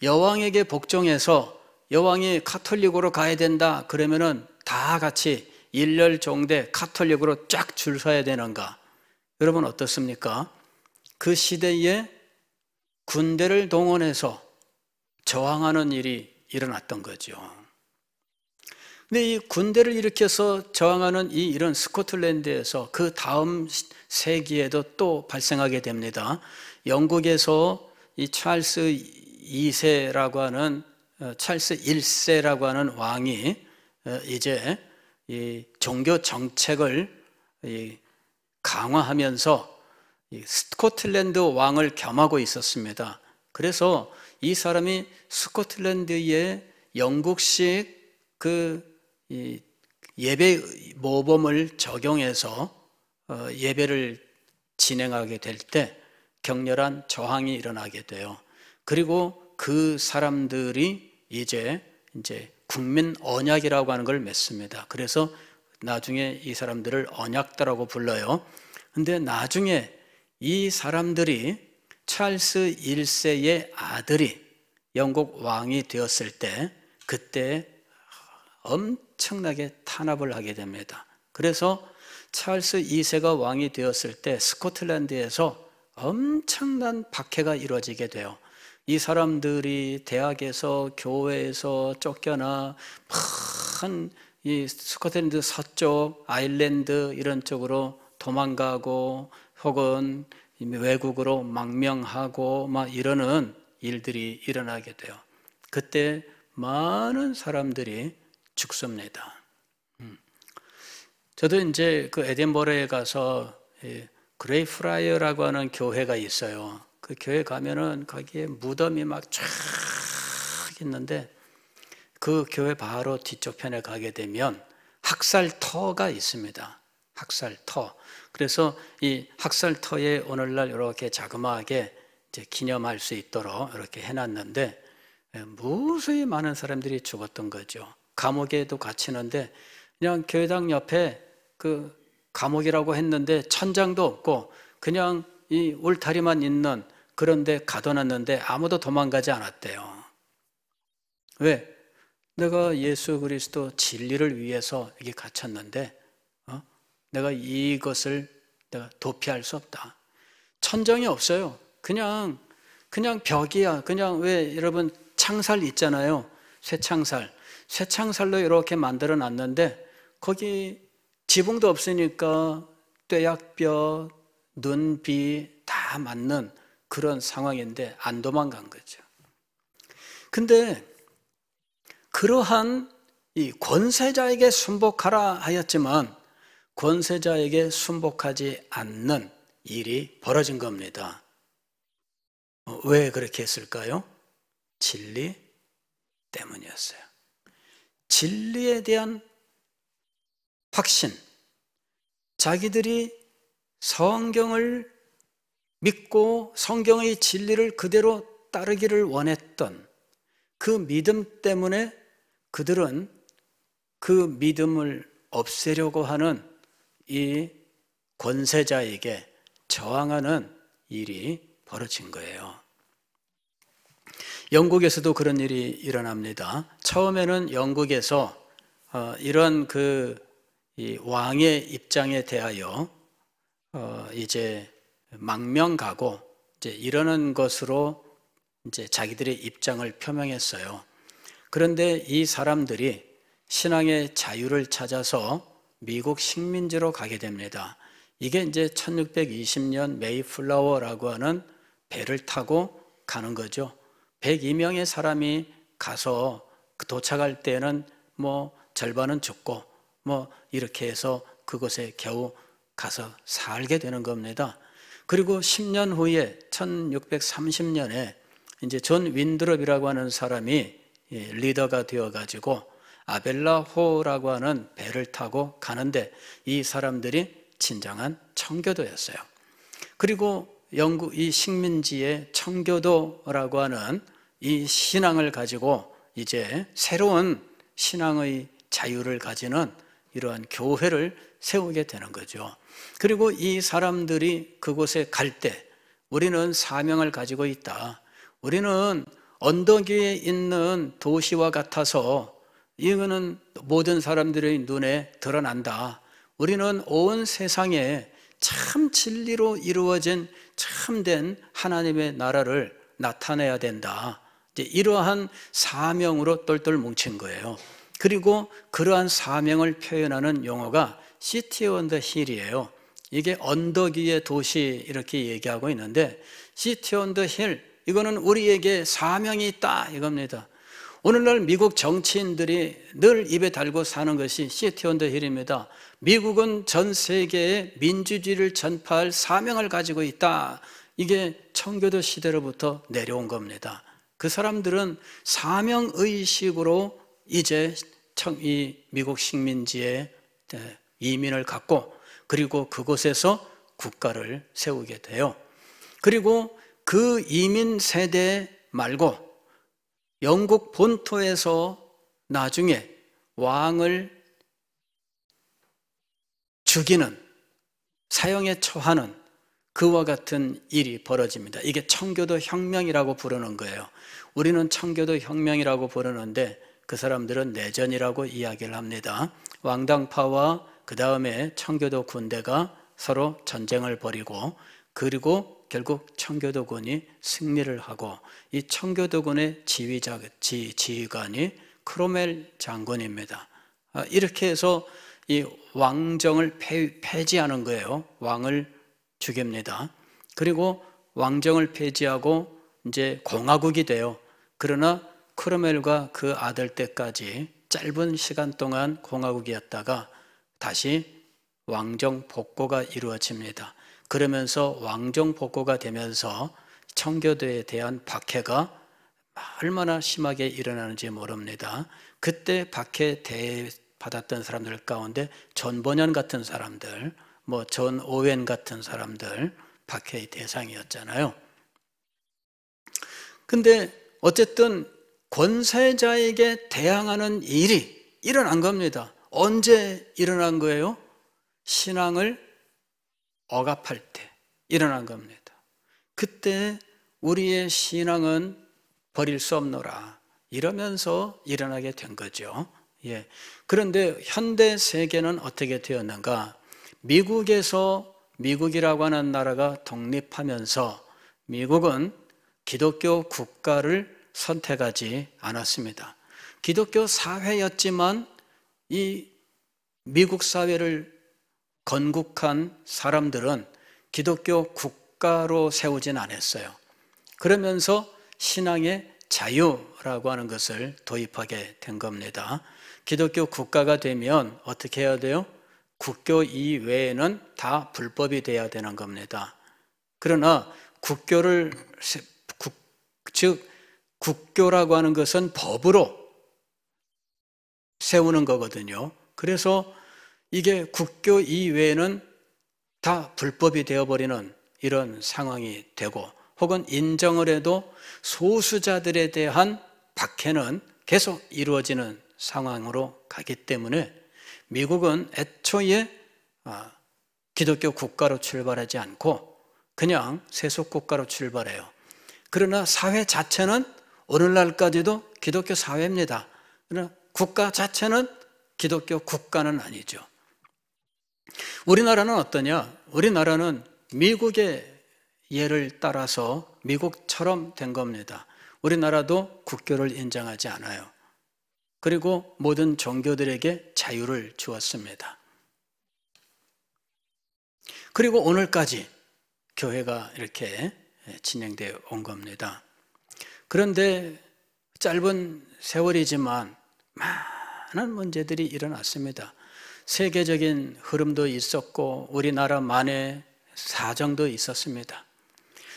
여왕에게 복종해서 여왕이 카톨릭으로 가야 된다 그러면은 다 같이 일렬종대 카톨릭으로 쫙 줄 서야 되는가? 여러분 어떻습니까? 그 시대에 군대를 동원해서 저항하는 일이 일어났던 거죠. 근데 이 군대를 일으켜서 저항하는 이 일은 스코틀랜드에서 그 다음 세기에도 또 발생하게 됩니다. 영국에서 이 찰스 2세라고 하는 찰스 1세라고 하는 왕이 이제 이 종교 정책을 강화하면서 이 스코틀랜드 왕을 겸하고 있었습니다. 그래서 이 사람이 스코틀랜드의 영국식 이 예배 모범을 적용해서 예배를 진행하게 될 때 격렬한 저항이 일어나게 돼요. 그리고 그 사람들이 이제 국민 언약이라고 하는 걸 맺습니다. 그래서 나중에 이 사람들을 언약다라고 불러요. 근데 나중에 이 사람들이 찰스 1세의 아들이 영국 왕이 되었을 때 그때 엄청나게 탄압을 하게 됩니다. 그래서 찰스 2세가 왕이 되었을 때 스코틀랜드에서 엄청난 박해가 이루어지게 돼요. 이 사람들이 대학에서 교회에서 쫓겨나 이 스코틀랜드 서쪽 아일랜드 이런 쪽으로 도망가고 혹은 외국으로 망명하고 막 이러는 일들이 일어나게 돼요. 그때 많은 사람들이 죽습니다. 저도 이제 그 에딘버러에 가서 그레이프라이어라고 하는 교회가 있어요. 그 교회 가면은 거기에 무덤이 막 쫙 있는데 그 교회 바로 뒤쪽 편에 가게 되면 학살터가 있습니다. 학살터. 그래서 이 학살터에 오늘날 이렇게 자그마하게 이제 기념할 수 있도록 이렇게 해놨는데 무수히 많은 사람들이 죽었던 거죠. 감옥에도 갇히는데 그냥 교회당 옆에 그 감옥이라고 했는데 천장도 없고 그냥 이 울타리만 있는 그런 데 가둬놨는데 아무도 도망가지 않았대요. 왜? 내가 예수 그리스도 진리를 위해서 여기 갇혔는데 내가 이것을 내가 도피할 수 없다. 천정이 없어요. 그냥 벽이야. 그냥 왜 여러분 창살 있잖아요. 쇠창살로 이렇게 만들어 놨는데 거기 지붕도 없으니까 뙤약볕, 눈, 비 다 맞는 그런 상황인데 안 도망간 거죠. 근데 그러한 이 권세자에게 순복하라 하였지만 권세자에게 순복하지 않는 일이 벌어진 겁니다. 왜 그렇게 했을까요? 진리 때문이었어요. 진리에 대한 확신, 자기들이 성경을 믿고 성경의 진리를 그대로 따르기를 원했던 그 믿음 때문에 그들은 그 믿음을 없애려고 하는 이 권세자에게 저항하는 일이 벌어진 거예요. 영국에서도 그런 일이 일어납니다. 처음에는 영국에서 이런 이 왕의 입장에 대하여 이제 망명가고 이제 이러는 것으로 이제 자기들의 입장을 표명했어요. 그런데 이 사람들이 신앙의 자유를 찾아서 미국 식민지로 가게 됩니다. 이게 이제 1620년 메이플라워라고 하는 배를 타고 가는 거죠. 102명의 사람이 가서 도착할 때는 뭐 절반은 죽고 뭐 이렇게 해서 그곳에 겨우 가서 살게 되는 겁니다. 그리고 10년 후에 1630년에 이제 존 윈드롭이라고 하는 사람이 리더가 되어가지고 아벨라호라고 하는 배를 타고 가는데 이 사람들이 진정한 청교도였어요. 그리고 영국 이 식민지의 청교도라고 하는 이 신앙을 가지고 이제 새로운 신앙의 자유를 가지는 이러한 교회를 세우게 되는 거죠. 그리고 이 사람들이 그곳에 갈 때 우리는 사명을 가지고 있다. 우리는 언덕 위에 있는 도시와 같아서 이거는 모든 사람들의 눈에 드러난다. 우리는 온 세상에 참 진리로 이루어진 참된 하나님의 나라를 나타내야 된다. 이제 이러한 사명으로 똘똘 뭉친 거예요. 그리고 그러한 사명을 표현하는 용어가 시티 온 더 힐이에요. 이게 언덕 위의 도시 이렇게 얘기하고 있는데 시티 온 더 힐, 이거는 우리에게 사명이 있다 이겁니다. 오늘날 미국 정치인들이 늘 입에 달고 사는 것이 시티 온 더 힐입니다. 미국은 전 세계에 민주주의를 전파할 사명을 가지고 있다. 이게 청교도 시대로부터 내려온 겁니다. 그 사람들은 사명의식으로 이제 이 미국 식민지에 이민을 갔고, 그리고 그곳에서 국가를 세우게 돼요. 그리고 그 이민 세대 말고 영국 본토에서 나중에 왕을 죽이는, 사형에 처하는 그와 같은 일이 벌어집니다. 이게 청교도 혁명이라고 부르는 거예요. 우리는 청교도 혁명이라고 부르는데 그 사람들은 내전이라고 이야기를 합니다. 왕당파와 그 다음에 청교도 군대가 서로 전쟁을 벌이고, 그리고 결국 청교도군이 승리를 하고, 이 청교도군의 지휘관이 크로멜 장군입니다. 이렇게 해서 이 왕정을 폐지하는 거예요. 왕을 죽입니다. 그리고 왕정을 폐지하고 이제 공화국이 돼요. 그러나 크로멜과 그 아들 때까지 짧은 시간 동안 공화국이었다가 다시 왕정 복고가 이루어집니다. 그러면서 왕정 복고가 되면서 청교도에 대한 박해가 얼마나 심하게 일어나는지 모릅니다. 그때 박해 받았던 사람들 가운데 존 버년 같은 사람들, 존 오웬 같은 사람들 박해의 대상이었잖아요. 근데 어쨌든 권세자에게 대항하는 일이 일어난 겁니다. 언제 일어난 거예요? 신앙을 억압할 때 일어난 겁니다. 그때 우리의 신앙은 버릴 수 없노라 이러면서 일어나게 된 거죠. 예. 그런데 현대 세계는 어떻게 되었는가? 미국이라고 하는 나라가 독립하면서 미국은 기독교 국가를 선택하지 않았습니다. 기독교 사회였지만 이 미국 사회를 건국한 사람들은 기독교 국가로 세우진 않았어요. 그러면서 신앙의 자유라고 하는 것을 도입하게 된 겁니다. 기독교 국가가 되면 어떻게 해야 돼요? 국교 이외에는 다 불법이 돼야 되는 겁니다. 그러나 국교라고 하는 것은 법으로 세우는 거거든요. 그래서 이게 국교 이외에는 다 불법이 되어버리는 이런 상황이 되고, 혹은 인정을 해도 소수자들에 대한 박해는 계속 이루어지는 상황으로 가기 때문에 미국은 애초에 기독교 국가로 출발하지 않고 그냥 세속 국가로 출발해요. 그러나 사회 자체는 오늘날까지도 기독교 사회입니다. 그러나 국가 자체는 기독교 국가는 아니죠. 우리나라는 어떠냐? 우리나라는 미국의 예를 따라서 미국처럼 된 겁니다. 우리나라도 국교를 인정하지 않아요. 그리고 모든 종교들에게 자유를 주었습니다. 그리고 오늘까지 교회가 이렇게 진행되어 온 겁니다. 그런데 짧은 세월이지만 많은 문제들이 일어났습니다. 세계적인 흐름도 있었고 우리나라만의 사정도 있었습니다.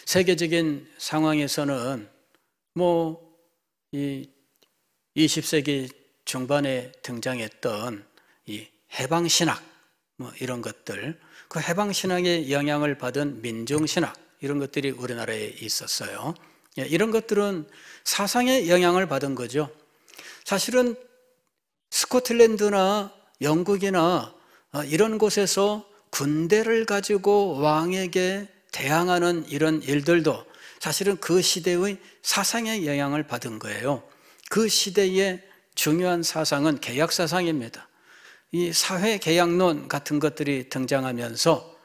세계적인 상황에서는 이 20세기 중반에 등장했던 이 해방신학 이런 것들, 그 해방신학의 영향을 받은 민중신학 이런 것들이 우리나라에 있었어요. 이런 것들은 사상의 영향을 받은 거죠. 사실은 스코틀랜드나 영국이나 이런 곳에서 군대를 가지고 왕에게 대항하는 이런 일들도 사실은 그 시대의 사상의 영향을 받은 거예요. 그 시대의 중요한 사상은 개혁사상입니다. 이 사회개혁론 같은 것들이 등장하면서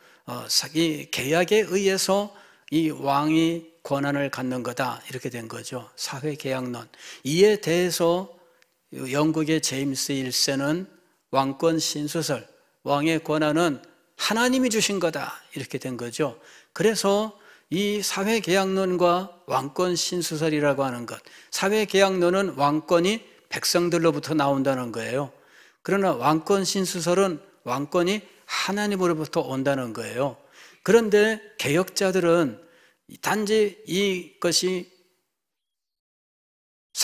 이 개혁에 의해서 이 왕이 권한을 갖는 거다 이렇게 된 거죠. 사회개혁론. 이에 대해서 영국의 제임스 1세는 왕권 신수설, 왕의 권한은 하나님이 주신 거다 이렇게 된 거죠. 그래서 이 사회개혁론과 왕권 신수설이라고 하는 것, 사회개혁론은 왕권이 백성들로부터 나온다는 거예요. 그러나 왕권 신수설은 왕권이 하나님으로부터 온다는 거예요. 그런데 개혁자들은 단지 이것이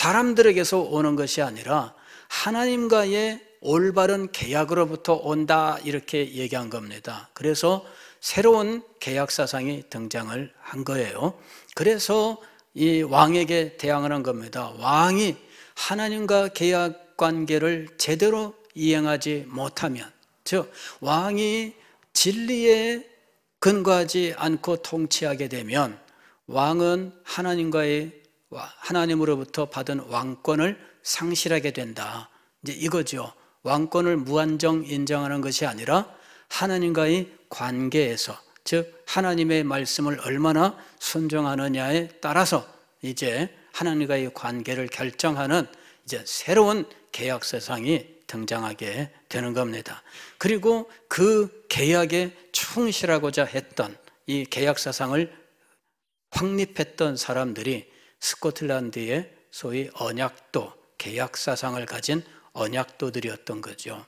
사람들에게서 오는 것이 아니라 하나님과의 올바른 계약으로부터 온다, 이렇게 얘기한 겁니다. 그래서 새로운 계약 사상이 등장을 한 거예요. 그래서 이 왕에게 대항하는 겁니다. 왕이 하나님과 계약 관계를 제대로 이행하지 못하면, 즉 왕이 진리에 근거하지 않고 통치하게 되면 왕은 하나님으로부터 받은 왕권을 상실하게 된다. 이제 이거죠. 왕권을 무한정 인정하는 것이 아니라 하나님과의 관계에서, 즉 하나님의 말씀을 얼마나 순종하느냐에 따라서 이제 하나님과의 관계를 결정하는 이제 새로운 계약 세상이 등장하게 되는 겁니다. 그리고 그 계약에 충실하고자 했던 이 계약 사상을 확립했던 사람들이 스코틀랜드의 소위 언약도, 계약 사상을 가진 언약도들이었던 거죠.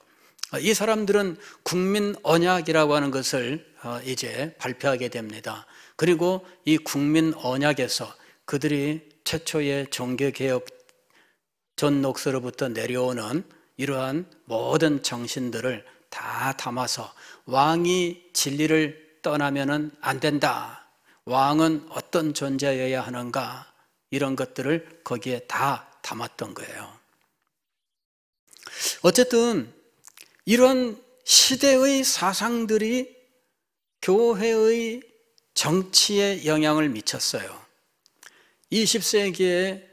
이 사람들은 국민 언약이라고 하는 것을 이제 발표하게 됩니다. 그리고 이 국민 언약에서 그들이 최초의 종교개혁 존 녹스로부터 내려오는 이러한 모든 정신들을 다 담아서 왕이 진리를 떠나면은 안 된다, 왕은 어떤 존재여야 하는가, 이런 것들을 거기에 다 담았던 거예요. 어쨌든 이런 시대의 사상들이 교회의 정치에 영향을 미쳤어요. 20세기의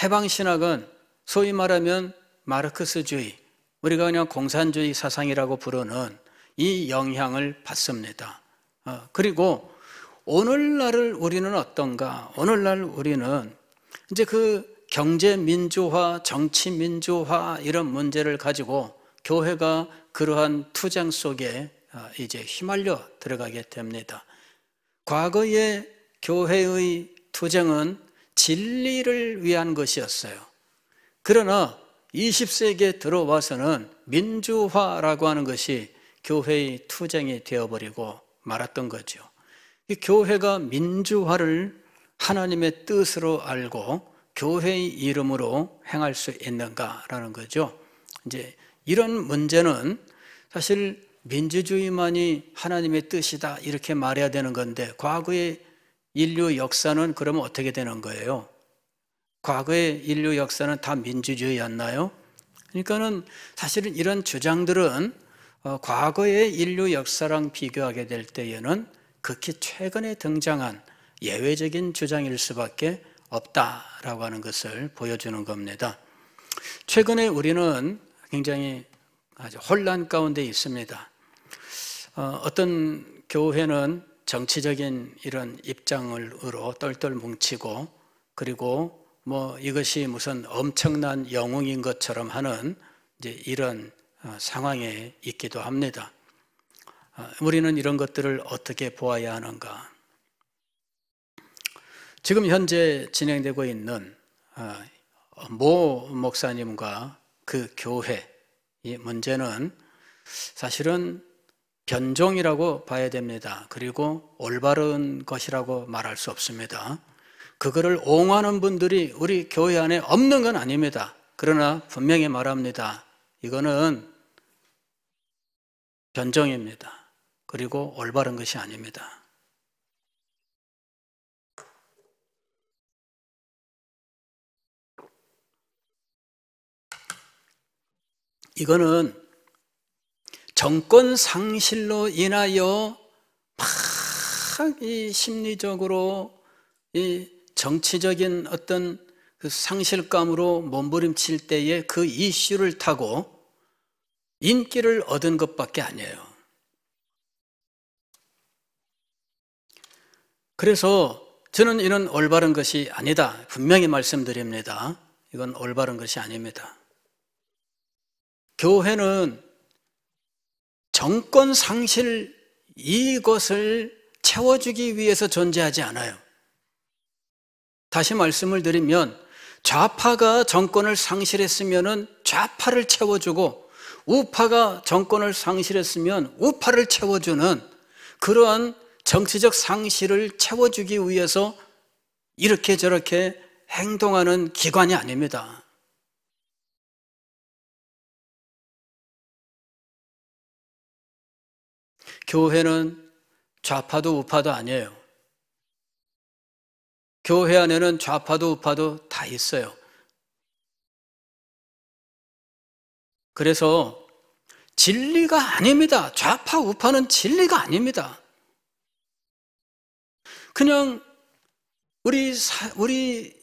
해방신학은 소위 말하면 마르크스주의, 우리가 그냥 공산주의 사상이라고 부르는 이 영향을 받습니다. 그리고 오늘날을 우리는 어떤가? 오늘날 우리는 이제 그 경제 민주화, 정치 민주화 이런 문제를 가지고 교회가 그러한 투쟁 속에 이제 휘말려 들어가게 됩니다. 과거의 교회의 투쟁은 진리를 위한 것이었어요. 그러나 20세기에 들어와서는 민주화라고 하는 것이 교회의 투쟁이 되어버리고 말았던 거죠. 이 교회가 민주화를 하나님의 뜻으로 알고 교회의 이름으로 행할 수 있는가라는 거죠. 이제 이런 문제는 사실 민주주의만이 하나님의 뜻이다 이렇게 말해야 되는 건데, 과거의 인류 역사는 그러면 어떻게 되는 거예요? 과거의 인류 역사는 다 민주주의였나요? 그러니까는 사실은 이런 주장들은 과거의 인류 역사랑 비교하게 될 때에는 극히 최근에 등장한 예외적인 주장일 수밖에 없다라고 하는 것을 보여주는 겁니다. 최근에 우리는 굉장히 아주 혼란 가운데 있습니다. 어떤 교회는 정치적인 이런 입장으로 똘똘 뭉치고, 그리고 이것이 무슨 엄청난 영웅인 것처럼 하는 이제 이런 상황에 있기도 합니다. 우리는 이런 것들을 어떻게 보아야 하는가? 지금 현재 진행되고 있는 모 목사님과 그 교회, 이 문제는 사실은 변종이라고 봐야 됩니다. 그리고 올바른 것이라고 말할 수 없습니다. 그거를 옹호하는 분들이 우리 교회 안에 없는 건 아닙니다. 그러나 분명히 말합니다. 이거는 변종입니다. 그리고 올바른 것이 아닙니다. 이거는 정권 상실로 인하여 막 이 심리적으로 이 정치적인 어떤 그 상실감으로 몸부림칠 때에 그 이슈를 타고 인기를 얻은 것밖에 아니에요. 그래서 저는 이런 올바른 것이 아니다, 분명히 말씀드립니다. 이건 올바른 것이 아닙니다. 교회는 정권 상실 이것을 채워주기 위해서 존재하지 않아요. 다시 말씀을 드리면 좌파가 정권을 상실했으면 좌파를 채워주고, 우파가 정권을 상실했으면 우파를 채워주는 그러한 정치적 상실을 채워주기 위해서 이렇게 저렇게 행동하는 기관이 아닙니다. 교회는 좌파도 우파도 아니에요. 교회 안에는 좌파도 우파도 다 있어요. 그래서 진리가 아닙니다. 좌파 우파는 진리가 아닙니다. 그냥 우리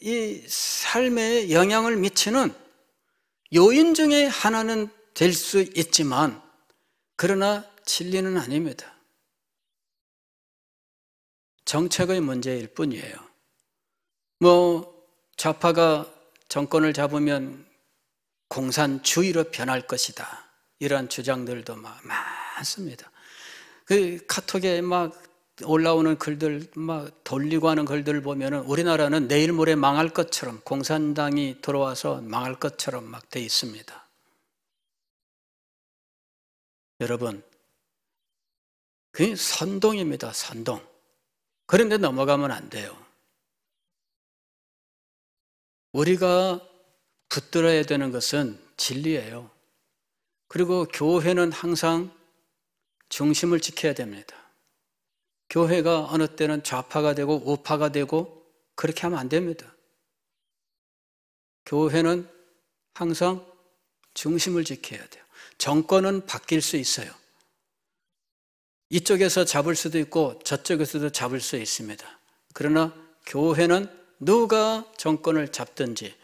이 삶에 영향을 미치는 요인 중에 하나는 될 수 있지만, 그러나 진리는 아닙니다. 정책의 문제일 뿐이에요. 좌파가 정권을 잡으면 공산주의로 변할 것이다, 이런 주장들도 많습니다. 그 카톡에 올라오는 글들, 돌리고 하는 글들 보면은 우리나라는 내일 모레 망할 것처럼, 공산당이 들어와서 망할 것처럼 돼 있습니다. 여러분, 그게 선동입니다, 선동. 그런데 넘어가면 안 돼요. 우리가 붙들어야 되는 것은 진리예요. 그리고 교회는 항상 중심을 지켜야 됩니다. 교회가 어느 때는 좌파가 되고 우파가 되고 그렇게 하면 안 됩니다. 교회는 항상 중심을 지켜야 돼요. 정권은 바뀔 수 있어요. 이쪽에서 잡을 수도 있고 저쪽에서도 잡을 수 있습니다. 그러나 교회는 누가 정권을 잡든지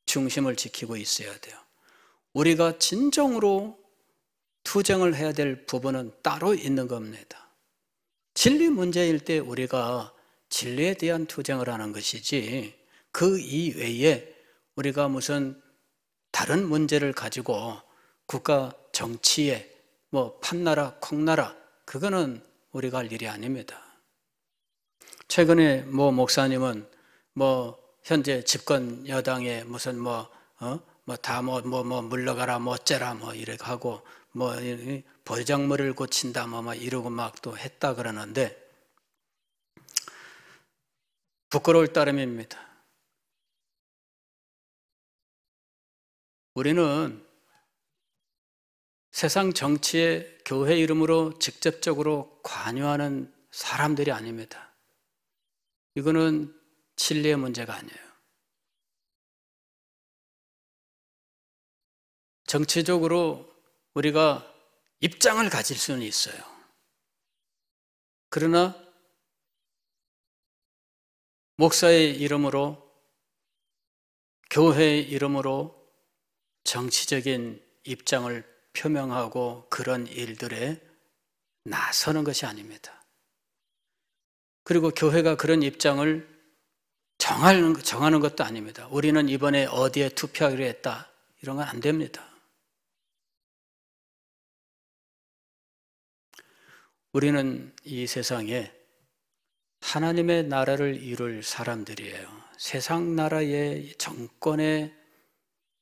중심을 지키고 있어야 돼요. 우리가 진정으로 투쟁을 해야 될 부분은 따로 있는 겁니다. 진리 문제일 때 우리가 진리에 대한 투쟁을 하는 것이지, 그 이외에 우리가 무슨 다른 문제를 가지고 국가 정치에 판나라 콩나라, 그거는 우리가 할 일이 아닙니다. 최근에 목사님은 현재 집권 여당에 무슨 물러가라 어째라 이렇게 하고 버장머리를 고친다 이러고 또 했다 그러는데, 부끄러울 따름입니다. 우리는 세상 정치에 교회 이름으로 직접적으로 관여하는 사람들이 아닙니다. 이거는 진리의 문제가 아니에요. 정치적으로 우리가 입장을 가질 수는 있어요. 그러나 목사의 이름으로, 교회의 이름으로 정치적인 입장을 표명하고 그런 일들에 나서는 것이 아닙니다. 그리고 교회가 그런 입장을 정하는 것도 아닙니다. 우리는 이번에 어디에 투표하기로 했다, 이런 건 안 됩니다. 우리는 이 세상에 하나님의 나라를 이룰 사람들이에요. 세상 나라의 정권의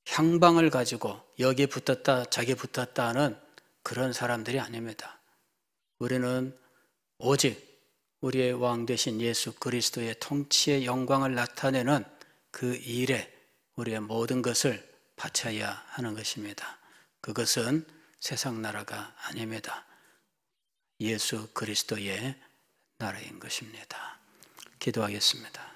향방을 가지고 여기 붙었다 저기 붙었다 하는 그런 사람들이 아닙니다. 우리는 오직 우리의 왕 되신 예수 그리스도의 통치의 영광을 나타내는 그 일에 우리의 모든 것을 바쳐야 하는 것입니다. 그것은 세상 나라가 아닙니다. 예수 그리스도의 나라인 것입니다. 기도하겠습니다.